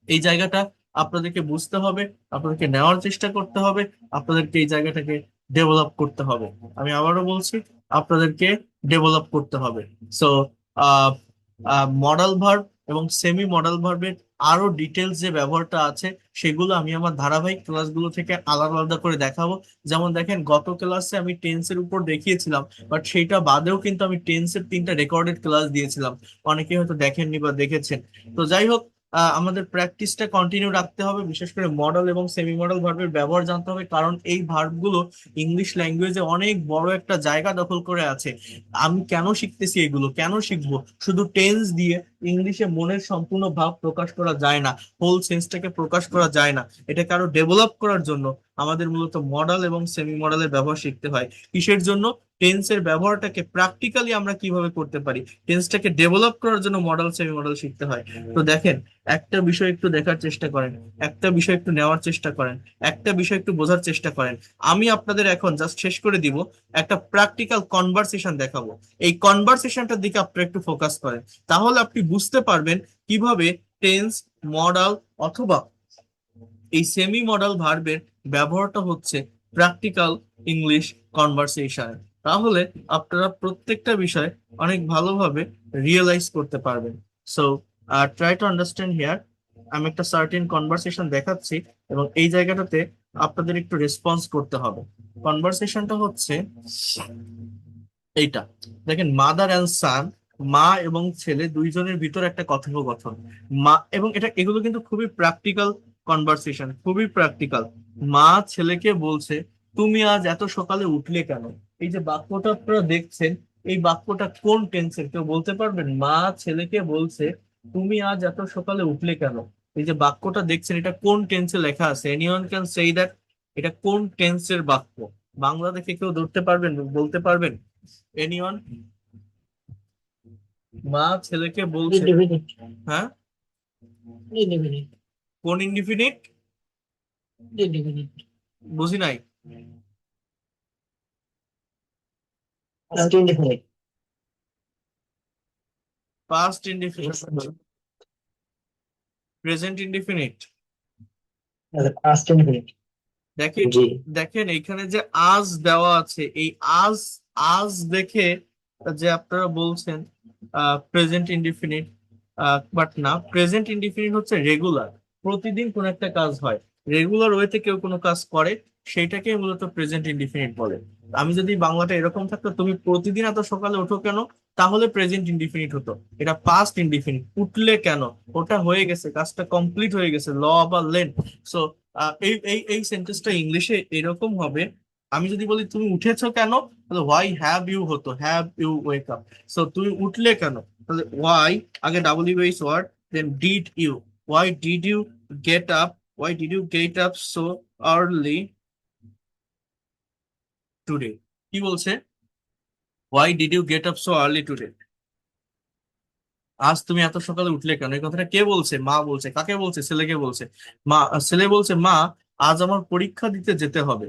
এই জায়গাটা আপনাদেরকে বুঝতে হবে, আপনাদেরকে নেওয়ার চেষ্টা করতে হবে, আপনাদেরকে এই জায়গাটাকে ডেভেলপ করতে হবে। আমি আবারও বলছি, আপনাদেরকে ডেভেলপ করতে হবে। সো মডাল ভার্ব এবং সেমি মডাল ভার্বের আরো ডিটেলস যে ব্যবহারটা আছে সেগুলো আমি আমার ধারাবাহিক ক্লাসগুলো থেকে আলাদা আলাদা করে দেখাবো। যেমন দেখেন গত ক্লাসে আমি টেন্সের উপর দেখিয়েছিলাম, বাট সেইটা বাদেও কিন্তু আমি টেন্সের 3টা রেকর্ডেড ক্লাস দিয়েছিলাম, অনেকে হয়তো দেখেননি বা দেখেছেন। তো যাই হোক, আমাদের প্র্যাকটিসটা কন্টিনিউ রাখতে হবে, বিশেষ করে মডেল এবং সেমি মডেল ভার্বের ব্যবহার জানতে হবে, কারণ এই ভার্বগুলো ইংলিশ ল্যাঙ্গুয়েজে অনেক বড় একটা জায়গা দখল করে আছে। আমি কেন শিখতেছি, এগুলো কেন শিখবো? শুধু টেন্স দিয়ে ইংলিশে মনের সম্পূর্ণ ভাব প্রকাশ করা যায় না, হোল সেন্সটাকে প্রকাশ করা যায় না। এটাকে আরো ডেভেলপ করার জন্য আমাদের মূলত মডেল এবং সেমি মডেলের ব্যবহার শিখতে হয়। কিসের জন্য? টেন্সের ব্যবহারটাকে প্র্যাকটিক্যালি আমরা কিভাবে করতে পারি, টেন্সটাকে ডেভেলপ করার জন্য মডেল সেমি মডেল শিখতে হয়। তো দেখেন, একটা বিষয় একটু দেখার চেষ্টা করেন, একটা বিষয় একটু নেওয়ার চেষ্টা করেন, একটা বিষয় একটু বোঝার চেষ্টা করেন। আমি আপনাদের এখন জাস্ট শেষ করে দিব, একটা প্র্যাকটিক্যাল কনভারসেশন দেখাবো। এই কনভারসেশনটার দিকে আপনারা একটু ফোকাস করেন, তাহলে আপনি বুঝতে পারবেন কিভাবে টেন্স, মডাল অথবা এই সেমি মডাল ভার্বের ব্যবহারটা হচ্ছে প্র্যাকটিক্যাল ইংলিশ কনভারসেশন। তাহলে আপনারা প্রত্যেকটা বিষয় অনেক ভালোভাবে রিয়েলাইজ করতে পারবেন। So try to understand here. আমি একটা সার্টেন কনভারসেশন দেখাচ্ছি এবং এই জায়গাটাতে আপনাদের একটু রেসপন্স করতে হবে। কনভারসেশনটা হচ্ছে এইটা। দেখেন, মাদার অ্যান্ড সান, মা এবং ছেলে দুইজনের ভিতর একটা কথোপকথন। মা এবং এগুলো কিন্তু খুবই প্র্যাকটিক্যাল কনভারসেশন, খুবই প্র্যাকটিক্যাল। মা ছেলেকে বলছে, তুমি আজ এত সকালে উঠলে কেন? এই যে বাক্যটা আপনারা দেখছেন, এই বাক্যটা কোন টেন্সের কেউ বলতে পারবেন? মা ছেলেকে বলছে, তুমি আজ এত সকালে উঠলে কেন? এই যে বাক্যটা দেখছেন, এটা কোন টেন্সে লেখা আছে? এনিওয়ান ক্যান সেই দ্যাট? এটা কোন টেন্সের বাক্য? বাংলা দেখে কেউ ধরতে পারবেন, বলতে পারবেন? এনিওয়ান? মা ছেলেকে বলছে, Indefinite. হ্যাঁ, Indefinite. কোন ইনডিফিনিট? Indefinite. বুঝি নাই। Past indefinite. Past indefinite, present indefinite. Past indefinite. দেখেন, জি। দেখেন এইখানে যে আজ দেওয়া আছে, এই আজ, আজ দেখে যে আপনারা বলছেন প্রেজেন্ট ইনডিফিনিট, বাট না, প্রেজেন্ট ইনডিফিনিট হচ্ছে রেগুলার, প্রতিদিন কোন একটা কাজ হয়, রেগুলার ওয়েতে কেউ কোনো কাজ করে, সেইটাকে মূলত প্রেজেন্ট ইনডিফিনিট বলে। আমি যদি বাংলাটা এরকম থাকতো, তুমি প্রতিদিন এত সকালে ওঠো কেন, তাহলে প্রেজেন্ট ইনডিফিনিট হতো। এটা পাস্ট ইনডিফিনিট, উঠলে কেন, ওটা হয়ে গেছে, কাজটা কমপ্লিট হয়ে গেছে, ল বা লেন। সো এই এই এই সেন্টেন্সটা ইংলিশে এরকম হবে। আমি যদি বলি তুমি উঠেছো কেন, তাহলে হোয়াই হ্যাভ ইউ হতো, have you wake up. So তুমি উঠলে কেন, তাহলে হোয়াই, আগে W H word, then did you, why did you get up, why did you get up so early today. কি বলছে? Why did you get up so early today? আজ তুমি এত সকালে উঠলে কেন? এই কথাটা কে বলছে? মা বলছে। কাকে বলছে? ছেলেকে বলছে। মা, ছেলে বলছে, মা আজ আমার পরীক্ষা দিতে যেতে হবে,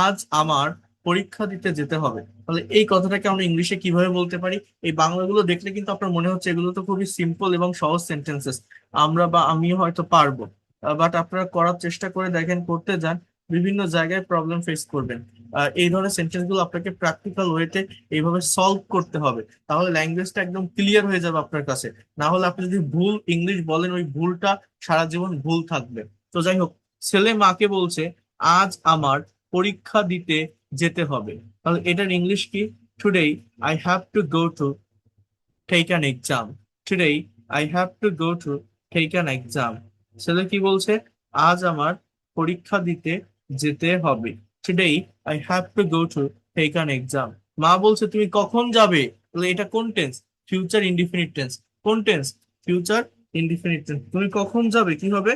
আজ আমার পরীক্ষা দিতে যেতে হবে। তাহলে এই কথাটাকে আমরা ইংলিশে কিভাবে বলতে পারি? এই বাংলাগুলো দেখলে কিন্তু আপনার মনে হচ্ছে এগুলো তো খুবই সিম্পল এবং সহজ সেন্টেন্সেস, আমরা বা আমিও হয়তো পারবো, বাট আপনারা করার চেষ্টা করে দেখেন, করতে যান, বিভিন্ন জায়গায় প্রবলেম ফেস করবেন। এই ধরনের সেন্টেন্স গুলো আপনাকে প্র্যাকটিক্যাল ওয়েতে এইভাবে সলভ করতে হবে, তাহলে ল্যাঙ্গুয়েজটা একদম ক্লিয়ার হয়ে যাবে আপনার কাছে। না হলে আপনি যদি ভুল ইংলিশ বলেন, ওই ভুলটা সারা জীবন ভুল থাকবে। তো যাই হোক, ছেলে মাকে বলছে, আজ আমার পরীক্ষা দিতে যেতে হবে। তাহলে এটার ইংলিশ কি? Today I have to go to take an exam. Today I have to go to take an exam. ছেলে কি বলছে? আজ আমার পরীক্ষা দিতে যেতে হবে। Today I have to go to take an exam. মা বলছে, তুমি কখন যাবে? তাহলে এটা কোন টেন্স? Future indefinite tense. কোন টেন্স? Future indefinite tense. তুমি কখন যাবে কি হবে?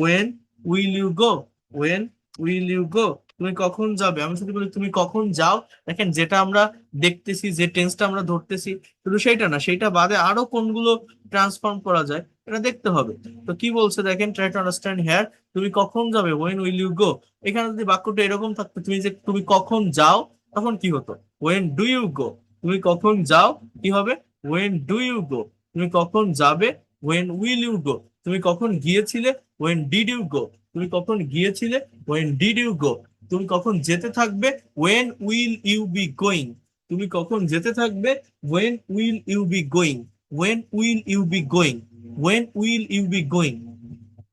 when will you go, when will you go, তুমি কখন যাবে। আমি যদি বলি তুমি কখন যাও, দেখেন যেটা আমরা দেখতেছি, যে টেন্সটা আমরা ধরতেছি, শুধু সেইটা না, সেইটা বাদে আরো কোনগুলো ট্রান্সফর্ম করা যায় এটা দেখতে হবে। তো কি বলছে দেখেন, ট্রাই টু আন্ডারস্ট্যান্ড হেয়ার। তুমি কখন যাবে, when will you go। এখানে যদি বাক্যটা এরকম থাকতো, তুমি যে তুমি কখন যাও, তখন কি হতো? when do you go। তুমি কখন যাও কি হবে? when do you go। তুমি কখন যাবে, when will you go। তুমি কখন গিয়েছিলে, when did you go। তুমি কখন গিয়েছিলে, when did you go। তুমি কখন যেতে থাকবে, when will you be going। তুমি কখন যেতে থাকবে, when will you be going, when will you be going, when will you be going।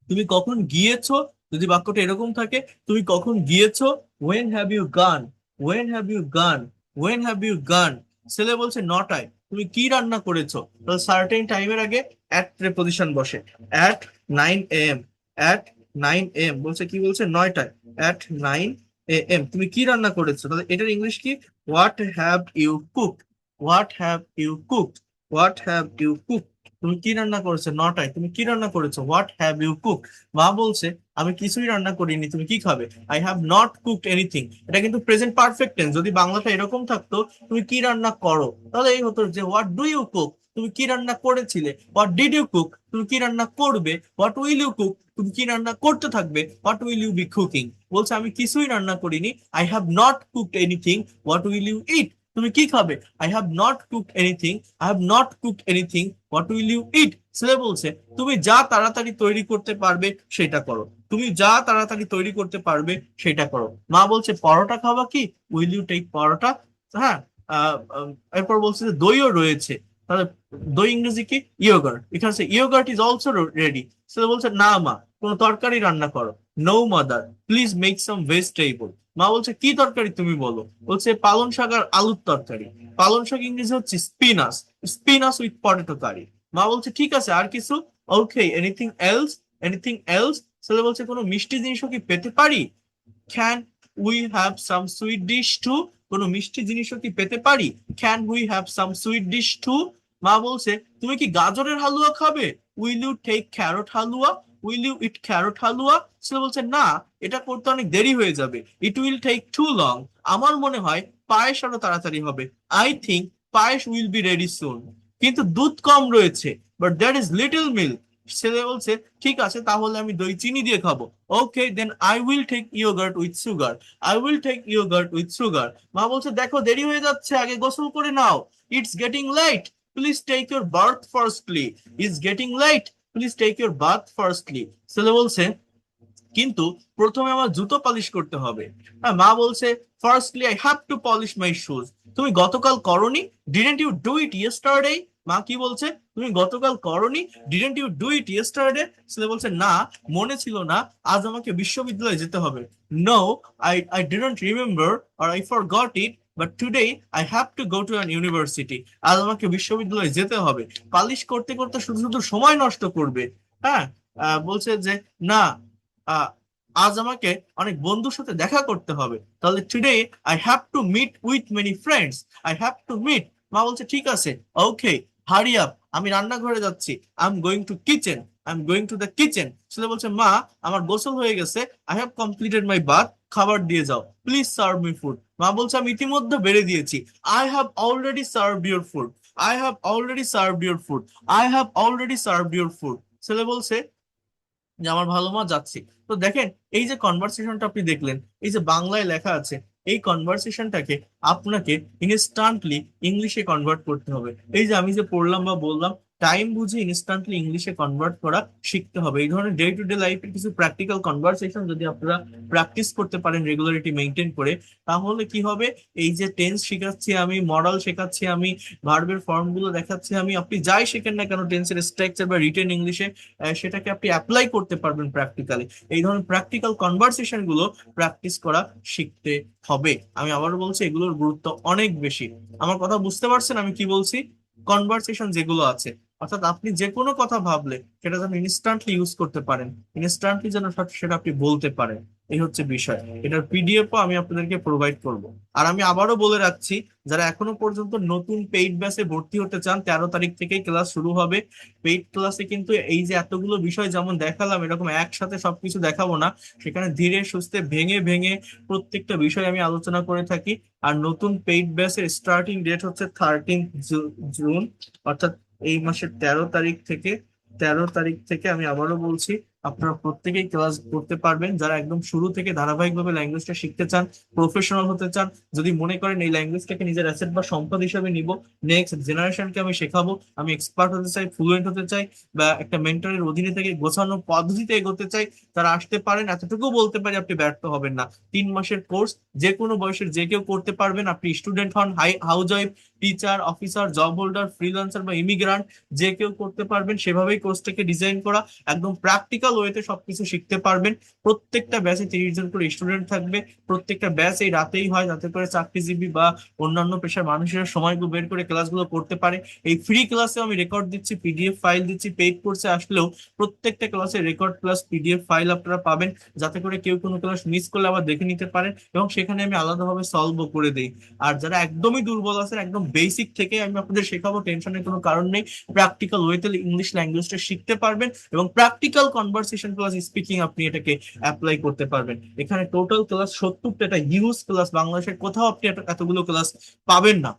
তুমি কখন গিয়েছো, যদি বাক্যটা এরকম থাকে, তুমি কখন গিয়েছো, when have you gone, when have you gone, when have you gone। ছেলে বলছে নটায়। তুমি কি রান্না করেছো, তাহলে সার্টেন টাইমের আগে অ্যাট প্রেপোজিশন বসে, অ্যাট 9 AM, অ্যাট 9 AM বলছে, কি বলছে, নয়টায়, অ্যাট 9 AM তুমি কি রান্না করেছো, তাহলে এটার ইংলিশ কি? What have you cooked, what have you cooked, what have you cooked. তুমি কি রান্না করেছো, নটায় তুমি কি রান্না করেছো, হোয়াট হ্যাভ ইউ কুকড। মা বলছে আমি কিছুই রান্না করিনি, তুমি কি খাবে, I have not cooked anything. এটা কিন্তু প্রেজেন্ট পারফেক্ট টেন্স। যদি বাংলাটা এরকম থাকতো, তুমি কি রান্না করো, তাহলে এই হতো যে হোয়াট ডু ইউ কুক, তুমি কি রান্না করেছিলে, হোয়াট ডিড ইউ কুক, তুমি কি রান্না করবে, হোয়াট উইল ইউ কুক, তুমি কি রান্না করতে থাকবে, what will you be cooking. বলছে আমি কিছুই রান্না করিনি, I have not cooked anything, what will you eat. তুমি কি খাবে, I have not cooked anything, I have not cooked anything, what will you eat. ছেলে বলছে তুমি যা তাড়াতাড়ি তৈরি করতে পারবে সেটা করো, তুমি যা তাড়াতাড়ি তৈরি করতে পারবে সেটা করো। মা বলছে পরোটা খাবা কি, উইল ইউ টেক পরোটা। হ্যাঁ, এরপর বলছে যে দইও রয়েছে, তাহলে দই ইংরেজি কি, ইয়োগার্ট। এখানে ইয়োগার্ট ইজ অলসো রেডি। ছেলে বলছে না মা, কোনো তরকারি রান্না করো। No mother, please make some vegetable. মা বলছে কি তরকারি তুমি বলো, বলছে পালং শাক আর আলুর তরকারি। পালং শাক ইংরেজি হচ্ছে স্পিনাস, স্পিনাস উইথ পটেটো কারি। মা বলছে ঠিক আছে আর কিছু, okay anything else, anything else. ছেলে বলছে কোনো মিষ্টি জিনিসও কি পেতে পারি, can we have some sweet dish too. কোনো মিষ্টি জিনিসও কি পেতে পারি, can we have some sweet dish too. মা বলছে তুমি কি গাজরের হালুয়া খাবে, will you take carrot halwa, will you eat carrot halwa. ছেলে বলছে না, এটা করতে অনেক দেরি হয়ে যাবে, it will take too long. আমার মনে হয় পায়েস আরো তাড়াতাড়ি হবে, I think payesh will be ready সুন। কিন্তু দুধ কম রয়েছে, but that is little milk. ছেলে বলছে ঠিক আছে তাহলে আমি দই চিনি দিয়ে খাবো, okay then I will take yogurt with sugar, I will take yogurt with sugar. মা বলছে দেখো দেরি হয়ে যাচ্ছে, আগে গোসল করে নাও, it's getting late, please take your bath firstly, it's getting late, please take your bath firstly. ছেলে বলছে কিন্তু প্রথমে আমার জুতো পালিশ করতে হবে। মা বলছে firstly I have to polish my shoes. তুমি গতকাল করনি, didn't you do it yesterday. মা কি বলছে, তুমি গতকাল করনি, didn't you do it yesterday. ছেলে বলছে না, মনে ছিল না, আজ আমাকে বিশ্ববিদ্যালয়ে যেতে হবে। নো, আই ডিডন্ট রিমেম্বার আর I forgot it, but today I have to go to an university. আজ আমাকে বিশ্ববিদ্যালয়ে যেতে হবে। পালিশ করতে করতে শুধু শুধু সময় নষ্ট করবে। হ্যাঁ, বলছে যে না, আহ, আজ আমাকে অনেক বন্ধুর সাথে দেখা করতে হবে, তাহলে today I have to meet with many friends, I have to meet. মা বলছে ঠিক আছে, ওকে হারি আপ, আমি রান্নাঘরে যাচ্ছি, I am going to kitchen, I am going to the kitchen. ছেলে বলছে মা আমার গোসল হয়ে গেছে, I have completed my bath, খাবার দিয়ে যাও, প্লিজ সার্ভ মি ফুড। মা বলছে আমি ইতিমধ্যে বেড়ে দিয়েছি, I have already serve your food, I have already serve your food, I have already serve your food. ছেলে বলছে যে আমার ভালো মা যাচ্ছি। তো দেখেন এই যে কনভারসেশনটা আপনি দেখলেন, এই যে বাংলায় লেখা আছে, এই কনভারসেশনটাকে আপনাকে ইনস্ট্যান্টলি ইংলিশে কনভার্ট করতে হবে। এই যে আমি যে পড়লাম বা বললাম, টাইম বুঝে ইনস্ট্যান্টলি ইংলিশে কনভার্ট করা শিখতে হবে। এই ধরনের ডে টু ডে লাইফের কিছু প্র্যাকটিক্যাল কনভারসেশন যদি আপনারা প্র্যাকটিস করতে পারেন রেগুলারিটি মেনটেন করে, তাহলে কি হবে, এই যে টেন্স শেখাচ্ছি আমি, মডাল শেখাচ্ছি আমি, ভার্বের ফর্ম গুলো দেখাচ্ছি আমি, আপনি যাই শেখেন না কেন টেন্সের স্ট্রাকচার বা রিটেন ইংলিশে, সেটাকে আপনি অ্যাপ্লাই করতে পারবেন প্র্যাকটিক্যালি। এই ধরনের প্র্যাকটিক্যাল কনভারসেশন গুলো প্র্যাকটিস করা শিখতে হবে। আমি আবারও বলছি এগুলোর গুরুত্ব অনেক বেশি। আমার কথা বুঝতে পারছেন আমি কি বলছি? কনভারসেশন যেগুলো আছে, অর্থাৎ আপনি যে কোনো কথা ভাবলে সেটা যেন ইনস্ট্যান্টলি ইউজ করতে পারেন, ইনস্ট্যান্টলি যেন সেটা আপনি বলতে পারেন। এই হচ্ছে বিষয়। এটার পিডিএফও আমি আপনাদেরকে প্রোভাইড করব। আর আমি আবারও বলে রাখছি, যারা এখনো পর্যন্ত নতুন পেইড ব্যাচে ভর্তি হতে চান, 13 তারিখ থেকেই ক্লাস শুরু হবে। পেইড ক্লাসে কিন্তু এই যে এতগুলো বিষয় যেমন দেখালাম, এরকম একসাথে সবকিছু দেখাবো না। সেখানে ধীরে সুস্থে ভেঙে ভেঙে প্রত্যেকটা বিষয় আমি আলোচনা করে থাকি। আর নতুন পেইড ব্যাচের স্টার্টিং ডেট হচ্ছে 13 জুন, অর্থাৎ এই মাসের 13 তারিখ থেকে। 13 তারিখ থেকে আমি আবারও বলছি, আপনারা প্রত্যেকেই ক্লাস করতে পারবেন। যারা একদম শুরু থেকে ধারাবাহিকভাবে ল্যাঙ্গুয়েজটা শিখতে চান, প্রফেশনাল হতে চান, যদি মনে করেন এই ল্যাঙ্গুয়েজটাকে নিজের অ্যাসেট বা সম্পদ হিসেবে নিব, নেক্সট জেনারেশনকে আমি শেখাবো, আমি এক্সপার্ট হতে চাই, ফ্লুয়েন্ট হতে চাই, বা একটা মেন্টরের অধীনে থেকে গোছানো পদ্ধতিতে এগোতে চাই, তারা আসতে পারেন। এতটুকু বলতে পারি, আপনি ব্যর্থ হবেন না। 3 মাসের কোর্স, যে কোনো বয়সের যে কেউ করতে পারবেন। আপনি স্টুডেন্ট হন, house wife, teacher, officer, job holder, freelancer বা ইমিগ্রান্ট, যে কেউ করতে পারবেন। সেভাবেই কোর্সটাকে ডিজাইন করা, একদম প্র্যাকটিক্যাল ওয়েতে সবকিছু শিখতে পারবেন। প্রত্যেকটা ব্যাচে 30 জন করে স্টুডেন্ট থাকবে। প্রত্যেকটা ব্যাচ এই রাতেই হয়, যাতে করে চাকরিজীবী বা অন্যান্য পেশার মানুষেরা সময় বের করে ক্লাসগুলো করতে পারে। এই ফ্রি ক্লাসে আমি রেকর্ড দিচ্ছি, পিডিএফ ফাইল দিচ্ছি। পেইড কোর্সে আসলেও প্রত্যেকটা ক্লাসে রেকর্ড প্লাস পিডিএফ ফাইল আপনারা পাবেন, যাতে করে কেউ কোনো ক্লাস মিস করলে আবার দেখে নিতে পারেন, এবং সেখানে আমি আলাদাভাবে সলভও করে দিই। আর যারা একদমই দুর্বল আছেন, একদম বেসিক থেকে আমি আপনাদের শেখাবো, টেনশনের কোনো কারণ নেই। প্র্যাকটিক্যাল ওয়েতে ইংলিশ ল্যাঙ্গুয়েজটা শিখতে পারবেন, এবং প্র্যাকটিক্যাল কনভারসেশন প্লাস স্পিকিং আপনি এটাকে অ্যাপ্লাই করতে পারবেন। এখানে টোটাল ক্লাস 70টা, এটা হিউজ ক্লাস, বাংলাদেশের কোথাও আপনি এতগুলো ক্লাস পাবেন না।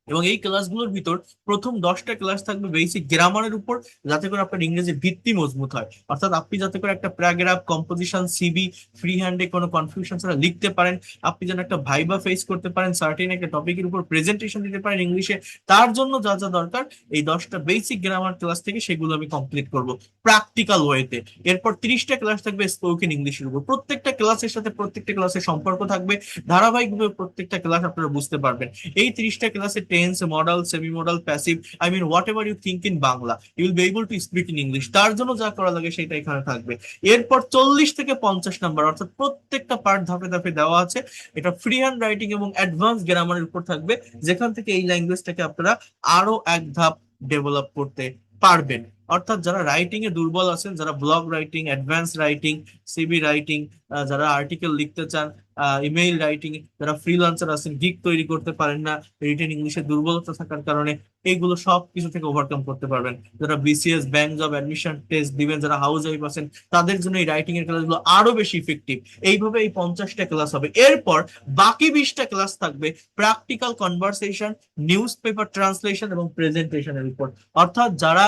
এবং এই ক্লাসগুলোর ভিতর প্রথম 10টা ক্লাস থাকবে বেসিক গ্রামারের উপর, যাতে করে আপনার ইংরেজি ভিত্তি মজবুত হয়। অর্থাৎ আপনি যাতে করে একটা প্যারাগ্রাফ, কম্পোজিশন, সিভি ফ্রি হ্যান্ডে কোনো কনফিউশন ছাড়া লিখতে পারেন। আপনি যেন একটা ভাইবা ফেস করতে পারেন, সার্টেন একটা টপিকের উপর প্রেজেন্টেশন দিতে পারেন ইংলিশে। তার জন্য যা যা দরকার, এই 10টা বেসিক গ্রামার ক্লাস থেকে সেগুলো আমি কমপ্লিট করব প্র্যাকটিক্যাল ওয়েতে। এরপর 30টা ক্লাস থাকবে স্পোকেন ইংলিশের উপর। প্রত্যেকটা ক্লাসের সাথে প্রত্যেকটা ক্লাসের সম্পর্ক থাকবে, ধারাবাহিকভাবে প্রত্যেকটা ক্লাস আপনারা বুঝতে পারবেন। এই 30টা ক্লাসে tense, modal, semi modal, passive, I mean whatever you think in Bangla, you will be able to speak in English. তার জন্য যা করা লাগে সেটা এখানে থাকবে। এরপর 40 থেকে 50 নাম্বার, অর্থাৎ প্রত্যেকটা পার্ট ধাপে ধাপে দেওয়া আছে। এটা ফ্রি হ্যান্ড রাইটিং এবং অ্যাডভান্স গ্রামারের উপর থাকবে, যেখান থেকে এই ল্যাঙ্গুয়েজটাকে আপনারা আরো এক ধাপ ডেভেলপ করতে পারবেন। অর্থাৎ যারা রাইটিং এ দুর্বল আছেন, যারা blog writing, advance writing, CV writing, যারা আর্টিকেল লিখতে চান, ইমেইল রাইটিং, যারা ফ্রিল্যান্সার আছেন, গিগ তৈরি করতে পারেন না রিটেন ইংলিশে দুর্বলতা থাকার কারণে, এইগুলো সব কিছু থেকে ওভারকাম করতে পারবেন। যারা BCS, bank job, admission test দিবেন, যারা হাউস ওয়াইফ আছেন, তাদের জন্য এই রাইটিং এর ক্লাসগুলো আরো বেশি ইফেক্টিভ। এইভাবে এই 50টা ক্লাস হবে। এরপর বাকি 20টা ক্লাস থাকবে practical conversation, news paper translation এবং প্রেজেন্টেশনের উপর। অর্থাৎ যারা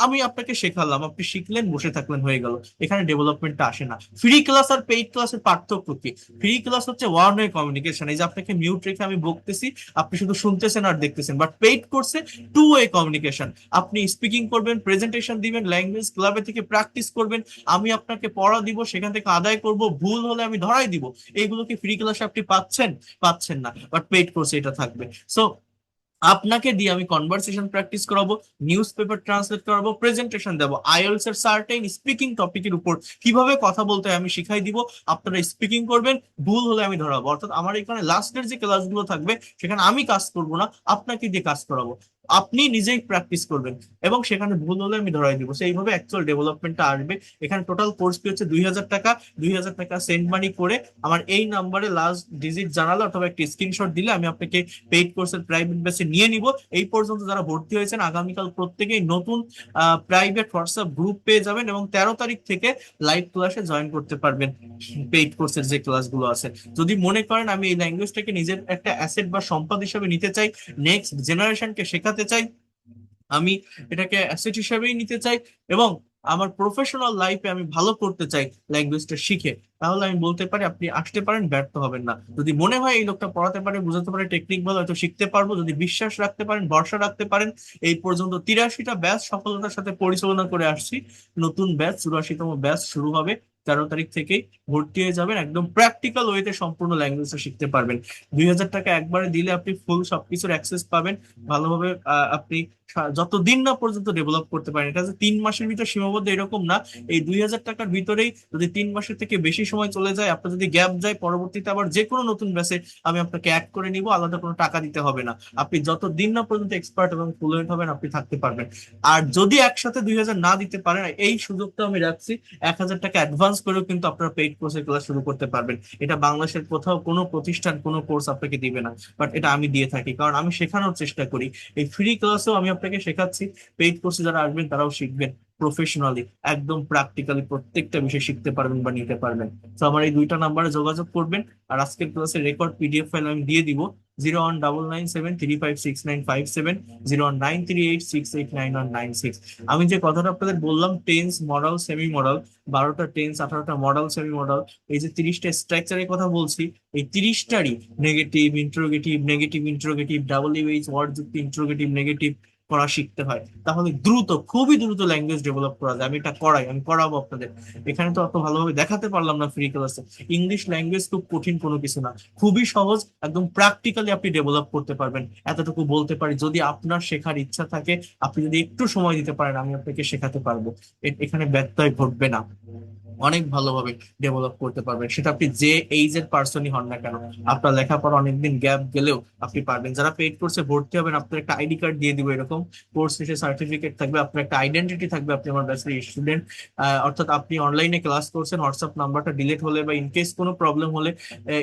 আমি আপনাকে শেখালাম, আপনি শিখলেন, বসে থাকলেন, হয়ে গেল, এখানে ডেভেলপমেন্টটা আসে না। ফ্রি ক্লাস আর পেইড ক্লাসের পার্থক্য কি? ফ্রি ক্লাস হচ্ছে ওয়ান ওয়ে কমিউনিকেশন, এই যে আপনাকে মিউট রেখে আমি বকতেছি, আপনি শুধু শুনতেছেন আর দেখতেছেন। বাট পেইড কোর্সে টু ওয়ে কমিউনিকেশন, আপনি স্পিকিং করবেন, প্রেজেন্টেশন দিবেন, ল্যাঙ্গুয়েজ ক্লাবে থেকে প্র্যাকটিস করবেন, আমি আপনাকে পড়া দিব, সেখান থেকে আদায় করব, ভুল হলে আমি ধরাই দিব। এইগুলো কি ফ্রি ক্লাসে আপনি পাচ্ছেন? পাচ্ছেন না। বাট পেইড কোর্সে এটা থাকবে। সো আপনাকে দিয়ে আমি কনভারসেশন প্র্যাকটিস করাবো, নিউজ পেপার ট্রান্সলেট করাবো, প্রেজেন্টেশন দেবো, আইএলটিএস এর সার্টেন স্পিকিং টপিকের উপর কিভাবে কথা বলতে হয় আমি শিখাই দিব। আপনারা স্পিকিং করবেন, ভুল হলে আমি ধরাবো। অর্থাৎ আমার এখানে লাস্টের যে ক্লাসগুলো থাকবে, সেখানে আমি কাজ করব না, আপনাকে দিয়ে কাজ করাবো। আপনি নিজেই প্র্যাকটিস করবেন, এবং সেখানে ভুল হলে আমি ধরাই দিব। সেইভাবে অ্যাকচুয়াল ডেভেলপমেন্টটা আসবে। এখানে টোটাল কোর্স ফি হচ্ছে 2,000 টাকা। 2,000 টাকা সেন্ড মানি করে আমার এই নাম্বারে লাস্ট ডিজিট জানালে অথবা একটা স্ক্রিনশট দিলে আমি আপনাকে পেইড কোর্সের প্রাইভেট ব্যাচে নিয়ে নিব। এই পর্যন্ত যারা ভর্তি হয়েছেন, আগামীকাল প্রত্যেকেই নতুন প্রাইভেট হোয়াটসঅ্যাপ গ্রুপ পেয়ে যাবেন, এবং 13 তারিখ থেকে লাইভ ক্লাসে জয়েন করতে পারবেন পেইড কোর্সের যে ক্লাসগুলো আছে। যদি মনে করেন আমি এই ল্যাঙ্গুয়েজটাকে নিজের একটা অ্যাসেট বা সম্পদ হিসেবে নিতে চাই, নেক্সট জেনারেশনকে শেখাতে চাই, আমি এটাকে অ্যাসেট হিসেবেই নিতে চাই, এবং আমার প্রফেশনাল লাইফে আমি ভালো করতে চাই ল্যাঙ্গুয়েজটা শিখে, তাহলে আমি বলতে পারি আপনি আসতে পারেন, ব্যর্থ হবেন না। যদি মনে হয় এই লোকটা পড়াতে পারে, বুঝাতে পারে, টেকনিক ভালো, হয়তো শিখতে পারবো, যদি বিশ্বাস রাখতে পারেন, ভরসা রাখতে পারেন। এই পর্যন্ত 83টা ব্যাচ সফলতার সাথে পরিচালনা করে আসছি। নতুন ব্যাচ 84তম ব্যাচ শুরু হবে 13 তারিখ থেকেই ভর্তি হয়ে যাবেন, একদম প্র্যাকটিক্যাল ওয়েতে সম্পূর্ণ ল্যাঙ্গুয়েজটা শিখতে পারবেন। 2,000 টাকা একবারে দিলে আপনি ফুল সবকিছুর অ্যাক্সেস পাবেন ভালোভাবে। আপনি যতদিন না পর্যন্ত ডেভেলপ করতে পারেন, এটা যে 3 মাসের ভিতরে সীমাবদ্ধ এরকম না। এই 2,000 টাকার ভিতরেই যদি 3 মাসের থেকে বেশি সময় চলে যায়, আপনার যদি গ্যাপ যায়, পরবর্তীতে আবার যে কোনো নতুন ব্যাচে আমি আপনাকে অ্যাড করে নিব, আলাদা কোনো টাকা দিতে হবে না। আপনি যতদিন না পর্যন্ত এক্সপার্ট এবং ফ্লুয়েন্ট হবেন আপনি থাকতে পারবেন। আর যদি একসাথে 2,000 না দিতে পারেন, এই সুযোগটা আমি রাখছি, 1,000 টাকা অ্যাডভান্স করেও কিন্তু আপনারা পেইড কোর্সের ক্লাস শুরু করতে পারবেন। এটা বাংলাদেশের কোথাও কোনো প্রতিষ্ঠান কোনো কোর্স আপনাকে দিবে না, বাট এটা আমি দিয়ে থাকি, কারণ আমি শেখানোর চেষ্টা করি। এই ফ্রি ক্লাসেও আমি আপনাকে শেখাচ্ছি, পেইড কোর্সে যারা আসবেন তারাও শিখবেন প্রফেশনালি, একদম প্র্যাকটিক্যালি প্রত্যেকটা বিষয় শিখতে পারবেন বা নিতে পারবেন। তো আমার এই দুইটা নাম্বারে যোগাযোগ করবেন। আর আজকের ক্লাসের রেকর্ড পিডিএফ ফাইল আমি দিয়ে দিব, 01997356957, 01938689196। আমি যে কথাটা আপনাদের বললাম, টেন্স, মডাল, সেমি মডাল, 12টা টেন্স, 18টা মডাল, সেমি মডাল, এই যে 30টা স্ট্রাকচারের কথা বলছি, এই 30টারই negative, interrogative, negative interrogative, WH word যুক্ত ইন্টারোগেটিভ, নেগেটিভ করা শিখতে হয়। তাহলে দ্রুত, খুবই দ্রুত ল্যাঙ্গুয়েজ ডেভেলপ করা যায়। আমি এটা করাই, আমি করাবো আপনাদের। এখানে তো অত ভালোভাবে দেখাতে পারলাম না ফ্রি ক্লাসে। ইংলিশ ল্যাঙ্গুয়েজ খুব কঠিন কোনো কিছু না, খুবই সহজ, একদম প্র্যাকটিক্যালি আপনি ডেভেলপ করতে পারবেন। এতটুকু বলতে পারি, যদি আপনার শেখার ইচ্ছা থাকে, আপনি যদি একটু সময় দিতে পারেন, আমি আপনাকে শেখাতে পারবো। এখানে ব্যত্যয় ঘটবে না, অনেক ভালোভাবে ডেভেলপ করতে পারবেন। সেটা আপনি যে এইজের পার্সনই হন না কেন, আপনার লেখাপড়া অনেকদিন গ্যাপ গেলেও আপনি পারবেন। যারা পেইড কোর্সে ভর্তি হবেন, আপনার একটা আইডি কার্ড দিয়ে দিব, এরকম কোর্স শেষে সার্টিফিকেট থাকবে, আপনার একটা আইডেন্টিটি থাকবে, আপনি আমার ব্যাচের স্টুডেন্ট। অর্থাৎ আপনি অনলাইনে ক্লাস করছেন, হোয়াটসঅ্যাপ নাম্বারটা ডিলিট হলে বা ইনকেস কোনো প্রবলেম হলে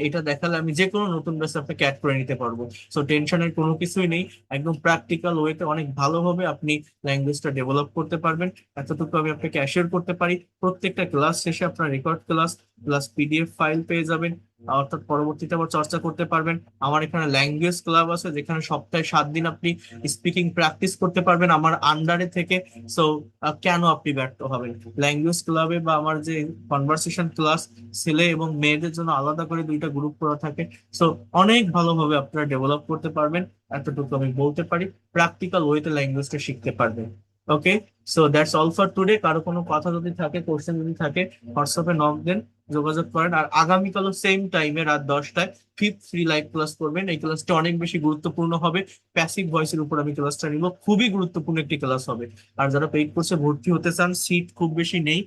এটা দেখালে আমি যে কোনো নতুন ব্যাচে আপনাকে অ্যাড করে নিতে পারবো। সো টেনশনের কোনো কিছুই নেই, একদম প্র্যাকটিক্যাল ওয়েতে অনেক ভালোভাবে আপনি ল্যাঙ্গুয়েজটা ডেভেলপ করতে পারবেন। এতটুকু আমি আপনাকে অ্যাসিওর করতে পারি। প্রত্যেকটা ক্লাস শেষে আপনার record class plus PDF file পেয়ে যাবেন, অর্থাৎ পরবর্তীতে আবার চর্চা করতে পারবেন। আমার এখানে ল্যাঙ্গুয়েজ ক্লাব আছে, যেখানে সপ্তাহে 7 দিন আপনি স্পিকিং প্র্যাকটিস করতে পারবেন আমার আন্ডারে থেকে। সো কেন আপনি ব্যর্থ হবেন? ল্যাঙ্গুয়েজ ক্লাবে বা আমার যে কনভারসেশন ক্লাস, ছেলে এবং মেয়েদের জন্য আলাদা করে দুইটা গ্রুপ করা থাকে। সো অনেক ভালোভাবে আপনারা ডেভেলপ করতে পারবেন, এতটুকু আমি বলতে পারি। প্র্যাকটিক্যাল ওয়েতে ল্যাঙ্গুয়েজটা শিখতে পারবেন। Okay, so that's all for today. কারো কোনো কথা যদি থাকে, কোশ্চেন যদি থাকে, হোয়াটসঅ্যাপে নক দেন, যোগাযোগ করেন। আর আগামীকালও সেম টাইমে রাত 10টায় ফিফথ ফ্রি লাইভ ক্লাস করবেন। এই ক্লাসটা অনেক বেশি গুরুত্বপূর্ণ হবে, প্যাসিভ ভয়েসের উপর আমি ক্লাসটা নিব, খুবই গুরুত্বপূর্ণ একটি ক্লাস হবে। আর যারা পেইড কোর্সে ভর্তি হতে চান, সিট খুব বেশি নেই,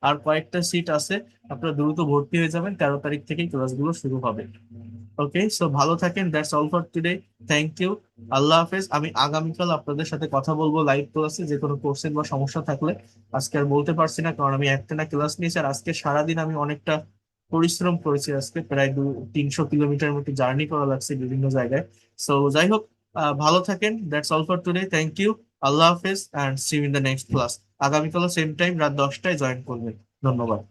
আর কয়েকটা সিট আছে, আপনারা দ্রুত ভর্তি হয়ে যাবেন। 13 তারিখ থেকেই ক্লাসগুলো শুরু হবে। ওকে, সো ভালো থাকেন। That's all for today. Thank you. আল্লাহ হাফেজ। আমি আগামীকাল আপনাদের সাথে কথা বলবো লাইভ ক্লাসে, যে কোনো কোর্সের বা সমস্যা থাকলে। আজকে আর বলতে পারছি না, কারণ আমি একটানা ক্লাস নিয়েছি, আর আজকে সারাদিন আমি অনেকটা পরিশ্রম করেছি। আজকে প্রায় 300 কিলোমিটার মতো জার্নি করা লাগছে বিভিন্ন জায়গায়। সো যাই হোক, ভালো থাকেন। That's all for today. Thank you. আল্লাহ হাফেজ, and see you in the next class. আগামীকালও সেম টাইম রাত 10টায় জয়েন করবেন। ধন্যবাদ।